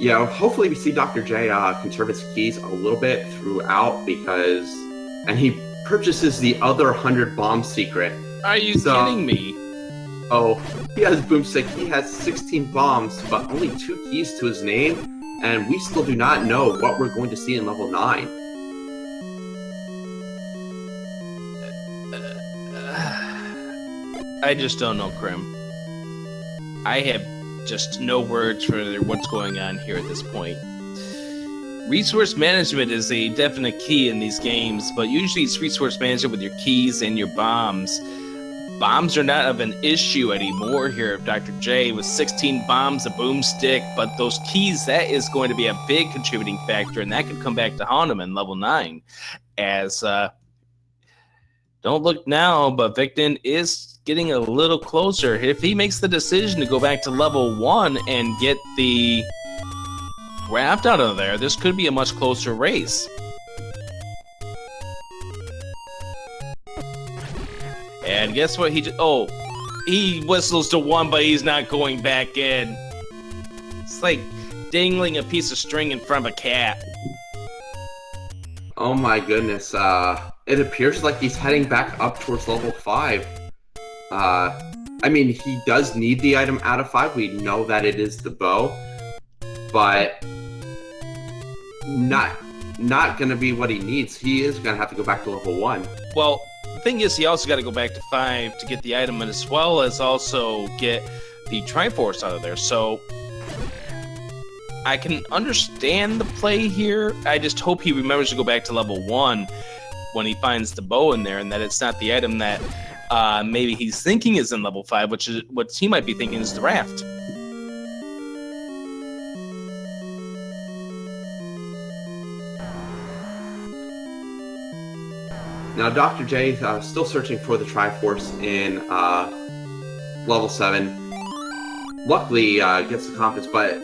Yeah, hopefully we see Dr. J conserve his keys a little bit throughout, and he purchases the other 100 bomb secret. Are you kidding me? Oh, he has boomstick. He has 16 bombs, but only 2 keys to his name, and we still do not know what we're going to see in level 9. I just don't know, Krim. I have just no words for what's going on here at this point. Resource management is a definite key in these games, but usually it's resource management with your keys and your bombs. Bombs are not of an issue anymore here of Dr. J with 16 bombs, a boomstick, but those keys, that is going to be a big contributing factor, and that could come back to haunt him in level 9. As Don't look now, but Vicnin is getting a little closer. If he makes the decision to go back to level 1 and get the raft out of there, this could be a much closer race. And guess what? He whistles to 1, but he's not going back in. It's like dangling a piece of string in front of a cat. Oh my goodness. It appears like he's heading back up towards level 5. I mean, he does need the item out of 5. We know that it is the bow. But not going to be what he needs. He is going to have to go back to level 1. Well, the thing is, he also got to go back to 5 to get the item, and as well as also get the Triforce out of there. So I can understand the play here. I just hope he remembers to go back to level 1 when he finds the bow in there, and that it's not the item that maybe he's thinking is in level 5, which is what he might be thinking is the raft. Now, Dr. J still searching for the Triforce in level 7. Luckily, gets the compass, but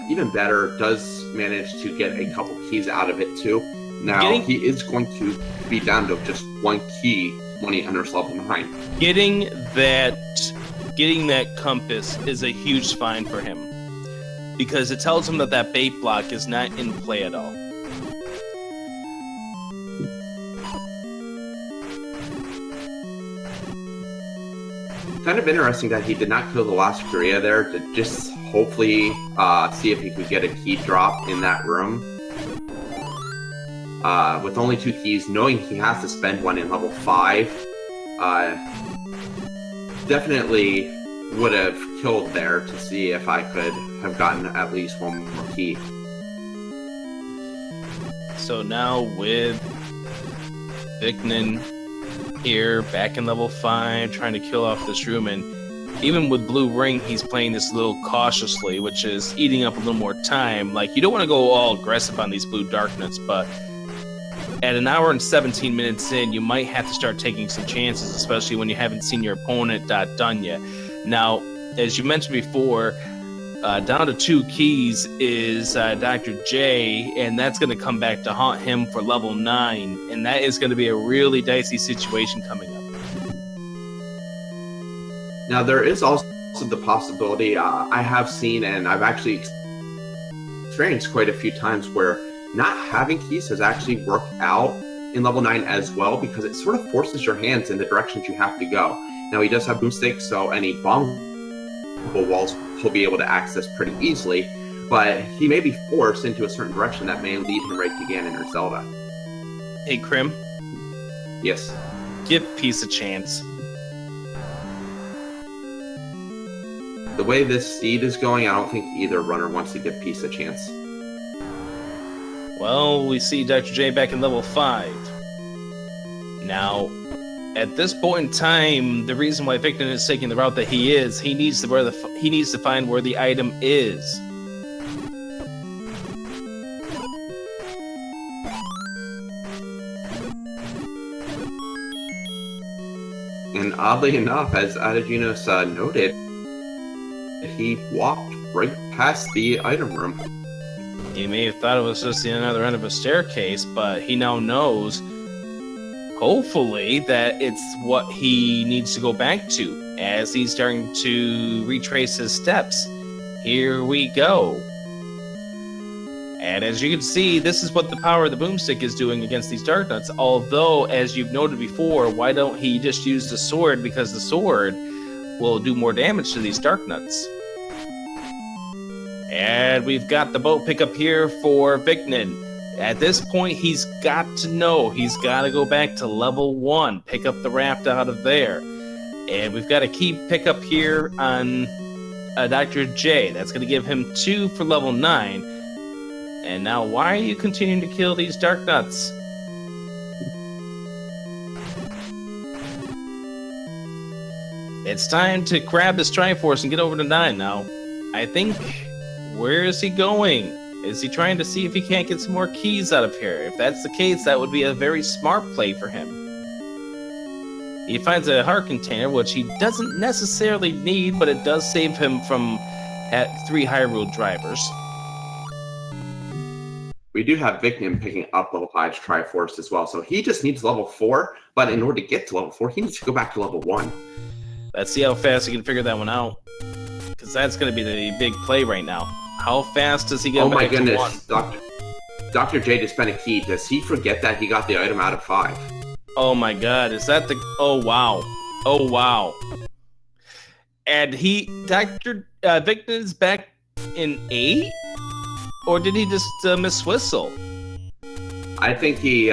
even better, does manage to get a couple keys out of it too. Now, he is going to be down to just 1 key when he enters level 9. Getting that compass is a huge find for him, because it tells him that bait block is not in play at all. Kind of interesting that he did not kill the last Korea there to just hopefully see if he could get a key drop in that room. With only 2 keys, knowing he has to spend 1 in level 5, definitely would have killed there to see if I could have gotten at least 1 more key. So now with Vicnin here, back in level 5, trying to kill off this room, and even with Blue Ring, he's playing this a little cautiously, which is eating up a little more time. Like, you don't want to go all aggressive on these blue darknuts, but at 1 hour and 17 minutes in, you might have to start taking some chances, especially when you haven't seen your opponent done yet. Now, as you mentioned before, down to 2 keys is Dr. J, and that's going to come back to haunt him for level 9, and that is going to be a really dicey situation coming up. Now, there is also the possibility, I have seen and I've actually experienced quite a few times where not having keys has actually worked out in level 9 as well, because it sort of forces your hands in the directions you have to go. Now, he does have boomsticks, so any bomb walls he'll be able to access pretty easily, but he may be forced into a certain direction that may lead him right to Ganon or Zelda. Hey, Krim? Yes? Give Peace a chance. The way this seed is going, I don't think either runner wants to give Peace a chance. Well, we see Dr. J back in level 5. Now, at this point in time, the reason why Vicnin is taking the route that he is, he needs to find where the item is. And oddly enough, as Adaginos noted, he walked right past the item room. He may have thought it was just the other end of a staircase, but he now knows, hopefully, that it's what he needs to go back to as he's starting to retrace his steps. Here we go. And as you can see, this is what the power of the boomstick is doing against these darknuts. Although, as you've noted before, why don't he just use the sword? Because the sword will do more damage to these darknuts. And we've got the boat pickup here for Vicnin. At this point, he's got to know he's got to go back to level 1, pick up the raft out of there. And we've got a key pickup here on Dr. J. That's going to give him 2 for level 9. And now, why are you continuing to kill these darknuts? It's time to grab this Triforce and get over to 9 now. I think... Where is he going? Is he trying to see if he can't get some more keys out of here? If that's the case, that would be a very smart play for him. He finds a heart container, which he doesn't necessarily need, but it does save him from 3 Hyrule drivers. We do have Vicnin picking up level 5's Triforce as well, so he just needs level 4, but in order to get to level 4, he needs to go back to level 1. Let's see how fast he can figure that one out, because that's going to be the big play right now. How fast does he get back to 1? Oh my goodness, Dr. J just spent a key. Does he forget that he got the item out of 5? Oh my god, is that the... Oh wow. Oh wow. And Dr. Vicnin's back in 8? Or did he just miss whistle? I think he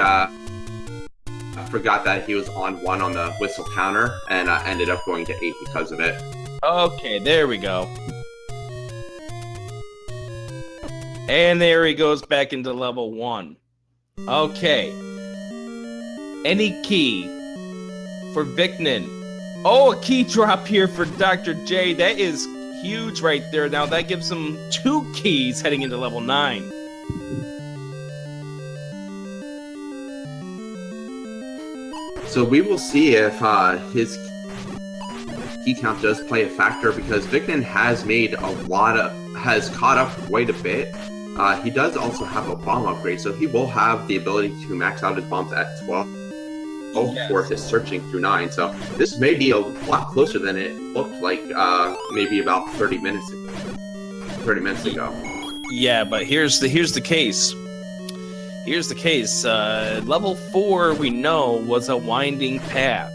forgot that he was on 1 on the whistle counter and ended up going to 8 because of it. Okay, there we go. And there he goes back into level 1. Okay. Any key for Vicnin? Oh, a key drop here for Dr. J. That is huge right there. Now that gives him 2 keys heading into level 9. So we will see if his key count does play a factor, because Vicnin has caught up quite a bit. He does also have a bomb upgrade, so he will have the ability to max out his bombs at 12 for his searching through 9. So this may be a lot closer than it looked like maybe about 30 minutes ago. Yeah, but here's the case. Here's the case. Level 4, we know, was a winding path.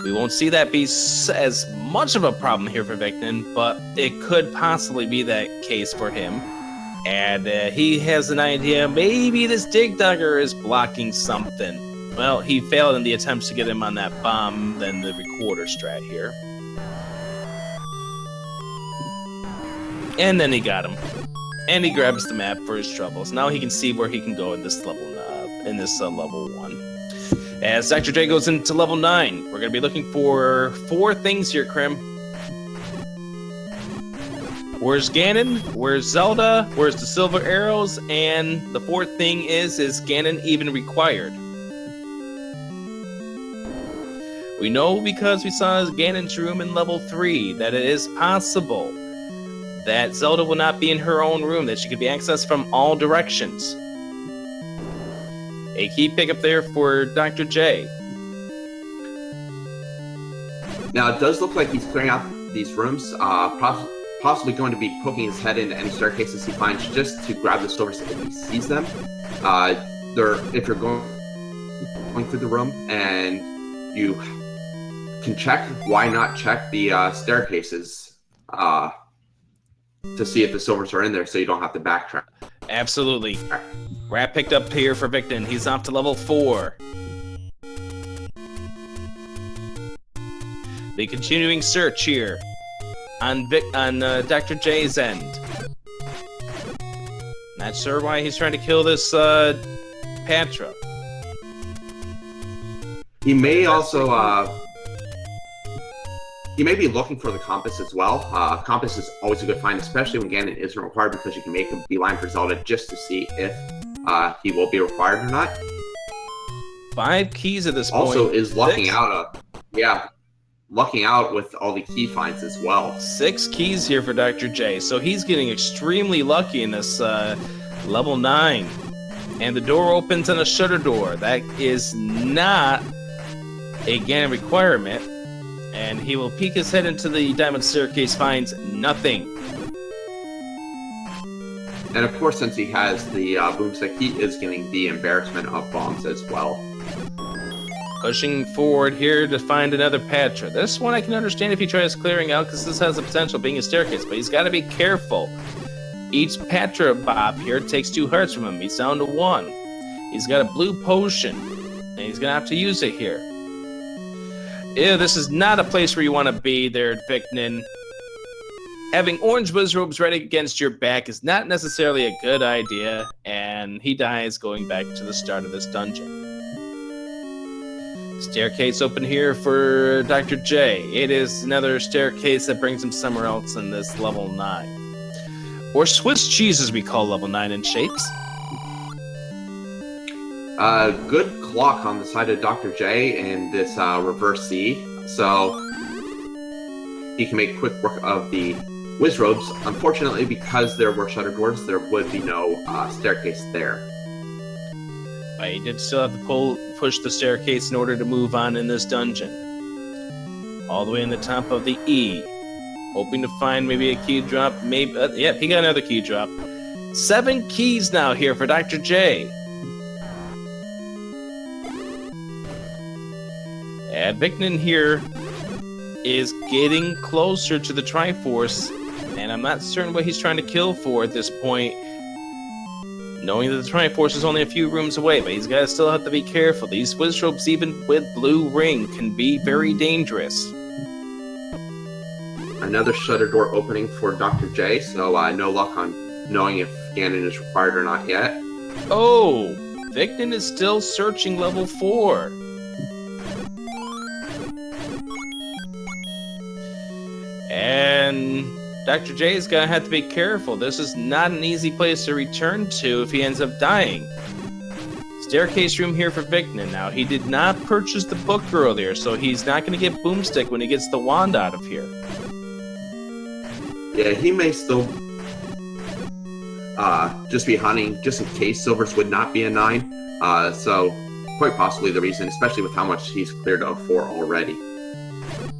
We won't see that be as much of a problem here for Vicnin, but it could possibly be that case for him. And he has an idea, maybe this Dig Dugger is blocking something. Well, he failed in the attempts to get him on that bomb, then the recorder strat here. And then he got him. And he grabs the map for his troubles. Now he can see where he can go in this level level 1. As Dr. J goes into level 9, we're going to be looking for 4 things here, Krim. Where's Ganon? Where's Zelda? Where's the silver arrows? And the 4th thing is Ganon even required? We know because we saw Ganon's room in level 3 that it is possible that Zelda will not be in her own room, that she could be accessed from all directions. A key pickup there for Dr. J. Now it does look like he's clearing out these rooms, possibly going to be poking his head into any staircases he finds just to grab the silver stick if he sees them. If you're going through the room and you can check, why not check the staircases to see if the silvers are in there so you don't have to backtrack. Absolutely. Rat picked up here for Vicnin. He's off to level 4. The continuing search here on Dr. J's end. Not sure why he's trying to kill this Patra. He may also he may be looking for the compass as well. Compass is always a good find, especially when Ganon isn't required, because you can make a beeline for Zelda just to see if he will be required or not. 5 keys at this point. Also is lucking out lucking out with all the key finds as well. 6 keys here for Dr. J. So he's getting extremely lucky in this level 9. And the door opens on a shutter door. That is not a Ganon requirement. And he will peek his head into the diamond staircase, finds nothing. And of course, since he has the boomstick, he is getting the embarrassment of bombs as well. Pushing forward here to find another Patra. This one I can understand if he tries clearing out, because this has the potential of being a staircase, but he's got to be careful. Each Patra Bob here takes 2 hearts from him. He's down to 1. He's got a blue potion, and he's going to have to use it here. Ew, this is not a place where you want to be there, Vicnin. Having orange wizrobes right against your back is not necessarily a good idea, and he dies going back to the start of this dungeon. Staircase open here for Dr. J. It is another staircase that brings him somewhere else in this level 9. Or Swiss cheese, as we call level 9 in shapes. Good clock on the side of Dr. J and this reverse C, so he can make quick work of the Wizrobes. Unfortunately, because there were shutter doors, there would be no staircase there. But he did still have to push the staircase in order to move on in this dungeon. All the way in the top of the E. Hoping to find maybe a key drop. Maybe, yep, he got another key drop. 7 keys now here for Dr. J. And Vicnin here is getting closer to the Triforce, and I'm not certain what he's trying to kill for at this point, knowing that the Triforce is only a few rooms away, but he's got to still have to be careful. These Wizrobes, even with blue ring, can be very dangerous. Another shutter door opening for Dr. J, so no luck on knowing if Ganon is required or not yet. Oh, Vicnin is still searching level 4. And Dr. J is going to have to be careful. This is not an easy place to return to if he ends up dying. Staircase room here for Vicnin. Now, he did not purchase the book earlier, so he's not going to get Boomstick when he gets the wand out of here. Yeah, he may still just be hunting, just in case Silvers would not be a 9. So, quite possibly the reason, especially with how much he's cleared of 4 already.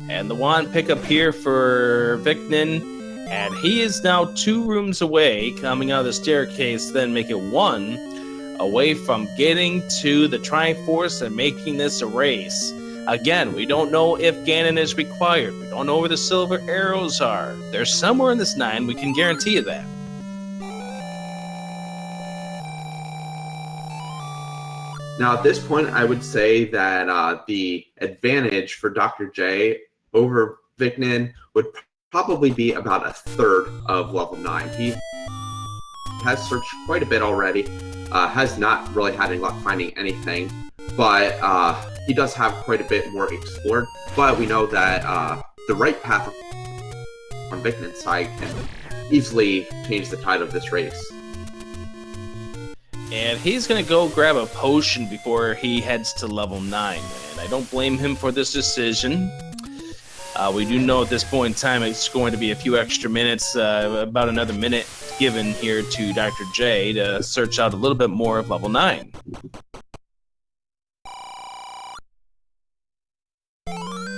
And the wand pickup here for Vicnin, and he is now 2 rooms away, coming out of the staircase, then make it 1 away from getting to the Triforce and making this a race. Again, we don't know if Ganon is required. We don't know where the silver arrows are. They're somewhere in this 9, we can guarantee you that. Now, at this point, I would say that the advantage for Dr. J over Vicnin would probably be about a third of level 9. He has searched quite a bit already, has not really had any luck finding anything, but he does have quite a bit more explored. But we know that the right path on Vicnin's side can easily change the tide of this race. And he's going to go grab a potion before he heads to level 9, and I don't blame him for this decision. We do know at this point in time it's going to be a few extra minutes, about another minute given here to Dr. J to search out a little bit more of level 9.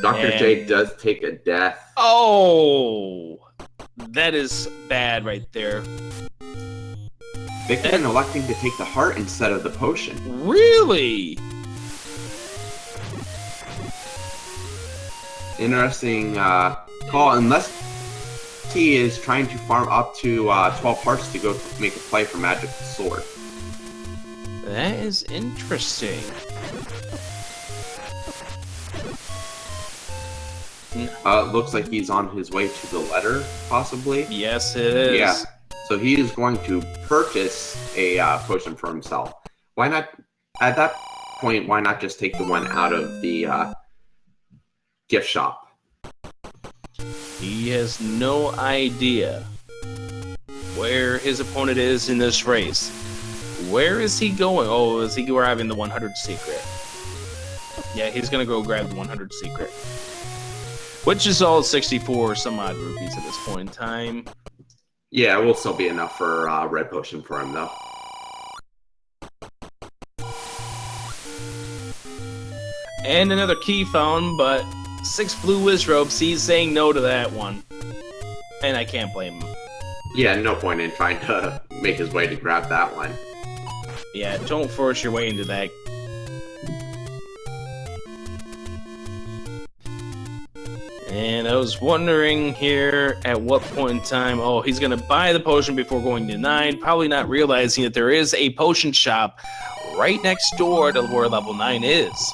Dr. J does take a death. Oh! That is bad right there. Vicnin electing to take the heart instead of the potion. Really? Interesting call, unless he is trying to farm up to 12 hearts to go make a play for Magic Sword. That is interesting. Looks like he's on his way to the letter, possibly. Yes, it is. Yeah, so he is going to purchase a potion for himself. Why not, at that point, why not just take the one out of the gift shop? He has no idea where his opponent is in this race. Where is he going? Oh, is he grabbing the 100 secret? Yeah, he's gonna go grab the 100 secret, which is all 64 some odd rupees at this point in time. Yeah, it will still be enough for red potion for him, though. And another key found, but 6 blue Wizrobes, he's saying no to that one. And I can't blame him. Yeah, no point in trying to make his way to grab that one. Yeah, don't force your way into that. And I was wondering here at what point in time, oh, he's going to buy the potion before going to 9, probably not realizing that there is a potion shop right next door to where level 9 is.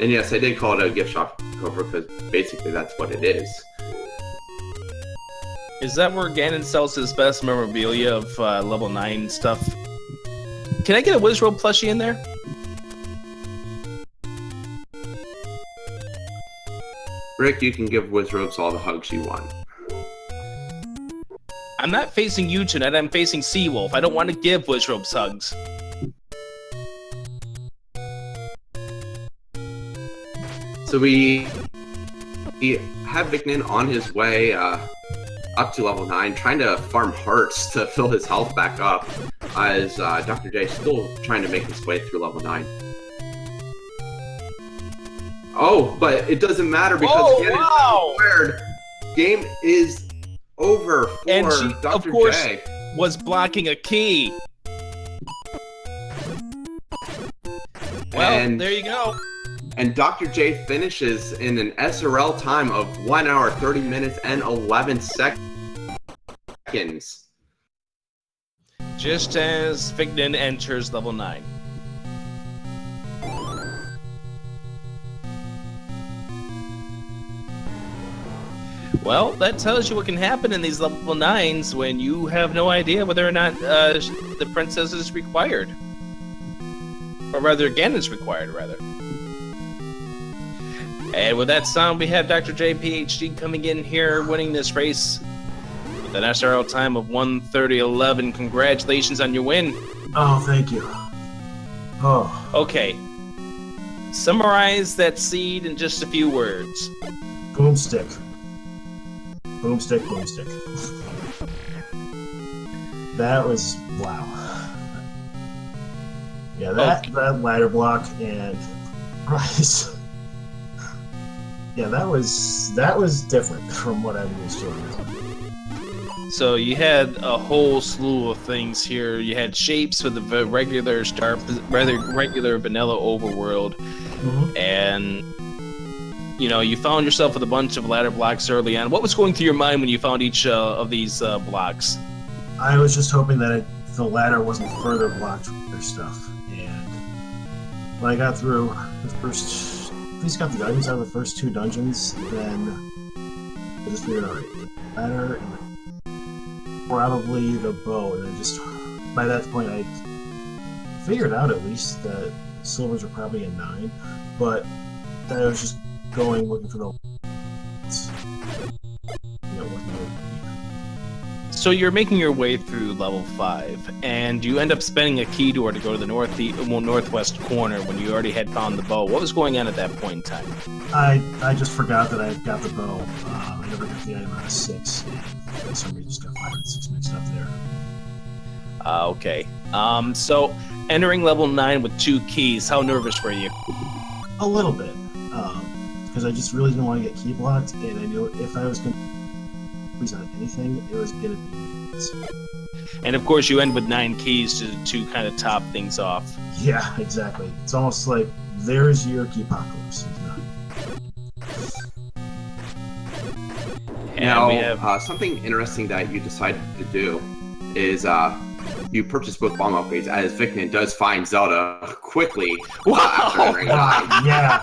And yes, I did call it a gift shop cover because basically that's what it is. Is that where Ganon sells his best memorabilia of level 9 stuff? Can I get a Wizrobe plushie in there? Rick, you can give Wizrobes all the hugs you want. I'm not facing you tonight. I'm facing Seawolf. I don't want to give Wish Ropes hugs. So we have Vicnin on his way up to level 9, trying to farm hearts to fill his health back up, as Dr. J still trying to make his way through level 9. Oh, but it doesn't matter because squared. Game is over for and she, Dr. of course, J. was blocking a key. Well, And- there you go. And Dr. J finishes in an SRL time of 1 hour, 30 minutes, and 11 seconds. Just as Vicnin enters level 9. Well, that tells you what can happen in these level 9s when you have no idea whether or not the princess is required. Or rather, Ganon's required, rather. And with that sound, we have Dr. J, PhD, coming in here, winning this race with an SRL time of 1:30.11. Congratulations on your win. Oh, thank you. Oh, Okay. Summarize that seed in just a few words. boomstick. Boomstick, boomstick. That was, wow. Yeah, that ladder block and Rise. Yeah, that was different from what I'm used to. So you had a whole slew of things here. You had shapes with the regular regular vanilla overworld, and you know you found yourself with a bunch of ladder blocks early on. What was going through your mind when you found each of these blocks? I was just hoping that the ladder wasn't further blocked from their stuff, and when I got through the first, at least got the items out of the first 2 dungeons, then I just figured, alright, the ladder and probably the bow, and then just by that point I figured out at least that silvers are probably a 9, but I was just looking for the So you're making your way through level 5, and you end up spending a key door to go to the northwest corner when you already had found the bow. What was going on at that point in time? I just forgot that I got the bow. I never got the item out of 6. For some reason, just got 5 and 6 mixed up there. Okay. So entering level 9 with 2 keys, how nervous were you? A little bit, because I just really didn't want to get key blocked, and I knew if I was going to squeeze on anything, it was going to be this. And of course, you end with 9 keys to kind of top things off. Yeah, exactly. It's almost like there's your key apocalypse. And Now, we have something interesting that you decided to do is you purchase both bomb upgrades, as Vicnin does find Zelda quickly after entering 9. Yeah.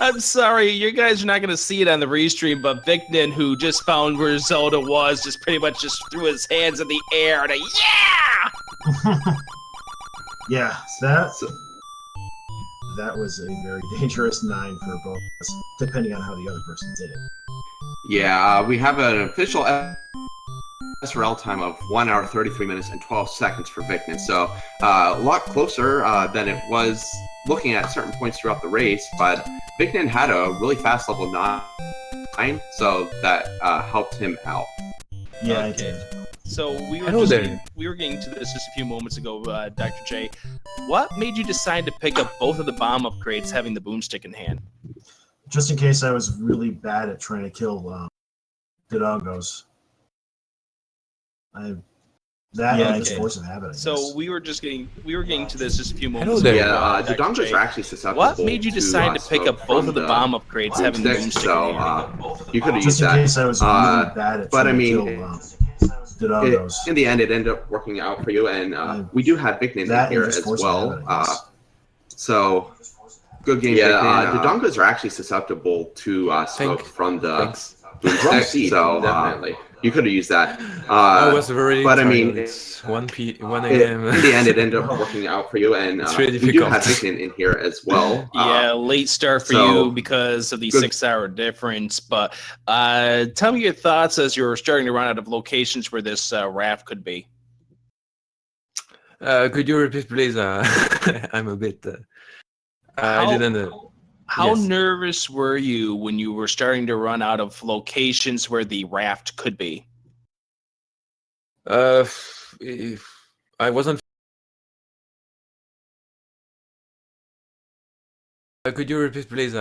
I'm sorry, you guys are not going to see it on the restream, but Vicnin, who just found where Zelda was, just pretty much just threw his hands in the air and yeah! Yeah, that was a very dangerous 9 for both of us, depending on how the other person did it. Yeah, we have an official SRL time of 1 hour, 33 minutes, and 12 seconds for Vicnin. So a lot closer than it was looking at certain points throughout the race, but Vicnin had a really fast level 9, so that helped him out. Yeah, I Okay. did. So we were getting to this just a few moments ago, Dr. J. What made you decide to pick up both of the bomb upgrades having the boomstick in hand? Just in case I was really bad at trying to kill the doggos. Just force of habit. I So guess. we were getting to this just a few moments ago. there. Yeah, the Dr. dongos J. are actually susceptible. What made you decide to pick up both of the bomb upgrades having the boomstick So in hand? you could have just used in that. case I was really bad at but I trying mean, to kill the doggos. in the end, it ended up working out for you, and we do have Vicnin in That here and just as force of well. habit, I guess. So good game. Yeah, the dongos are actually susceptible to smoke from the boomstick. So You could have used that. I was very but I tired. mean, It's 1 in a.m. the end, it ended up working out for you, and It's really we do difficult. have Vicnin in here as well. Yeah, late start for so- you because of the Good. 6-hour difference. But tell me your thoughts as you're starting to run out of locations where this raft could be. Could you repeat, please? I'm a bit. I didn't. How Yes. nervous were you when you were starting to run out of locations where the raft could be? If I wasn't. Could you repeat, please?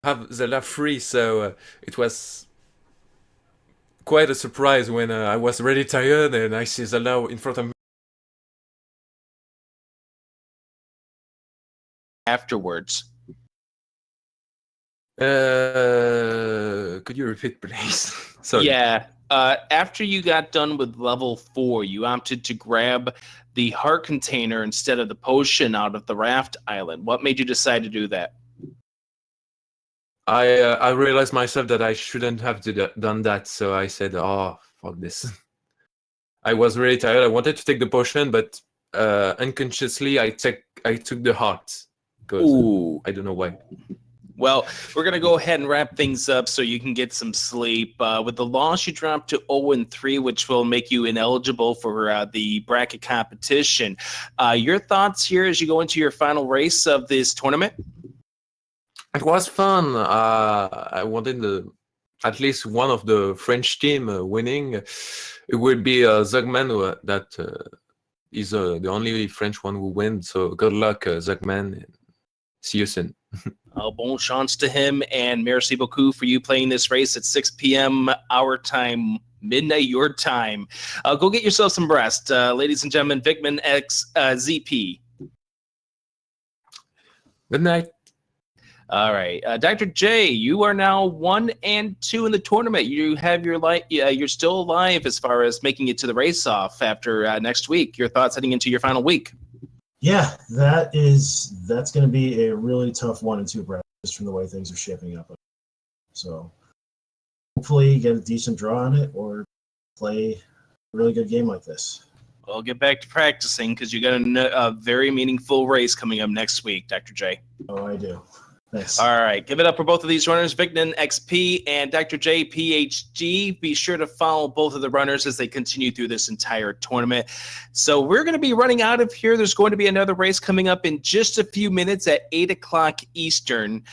Have Zelda free, so it was quite a surprise when I was really tired and I see Zelda in front of me. Afterwards. Could you repeat, please? Sorry. Yeah. After you got done with level 4, you opted to grab the heart container instead of the potion out of the raft island. What made you decide to do that? I realized myself that I shouldn't have done that, so I said, "Oh, fuck this." I was really tired. I wanted to take the potion, but unconsciously I took the heart. Ooh. I don't know why. Well, we're going to go ahead and wrap things up so you can get some sleep. With the loss, you dropped to 0-3, which will make you ineligible for the bracket competition. Your thoughts here as you go into your final race of this tournament? It was fun. I wanted at least one of the French team winning. It would be Zugman that is the only French one who wins. So good luck, Zugman. See you soon. Bon chance to him, and merci beaucoup for you playing this race at 6 p.m. our time, midnight your time. Go get yourself some rest. Ladies and gentlemen, VicninZP. Good night. All right, Dr. J, you are now 1 and 2 in the tournament. You have your you're still alive as far as making it to the race off after next week. Your thoughts heading into your final week? Yeah, that's going to be a really tough 1 and 2 bracket just from the way things are shaping up. So hopefully get a decent draw on it or play a really good game like this. Well, get back to practicing because you got a very meaningful race coming up next week, Dr. J. Oh, I do. Thanks. All right, give it up for both of these runners, VicninXP and Dr. J, PhD. Be sure to follow both of the runners as they continue through this entire tournament. So we're going to be running out of here. There's going to be another race coming up in just a few minutes at 8 o'clock Eastern.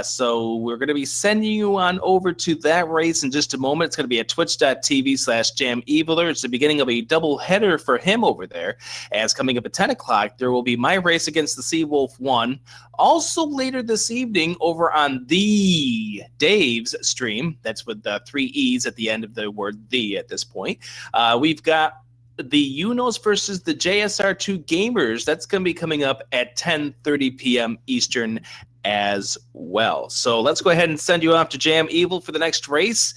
So we're going to be sending you on over to that race in just a moment. It's going to be at twitch.tv/JamEvil. It's the beginning of a double header for him over there. As coming up at 10 o'clock, there will be my race against the Seawolf 1. Also later this evening over on the Dave's stream, that's with the 3 E's at the end of the word the at this point, we've got the Unos versus the JSR2 Gamers. That's going to be coming up at 10:30 p.m. Eastern as well. So let's go ahead and send you off to JamEvil for the next race.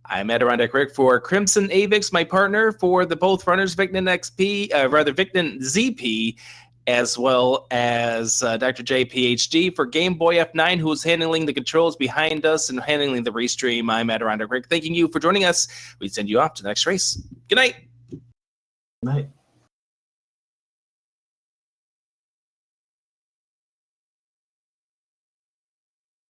I'm Adirondack Rick for Crimson Avix, my partner for the both runners, VicninZP, as well as Dr. J, PhD for Game Boy F9, who is handling the controls behind us and handling the restream. I'm Adirondack Rick, thanking you for joining us. We send you off to the next race. Good night. Good night.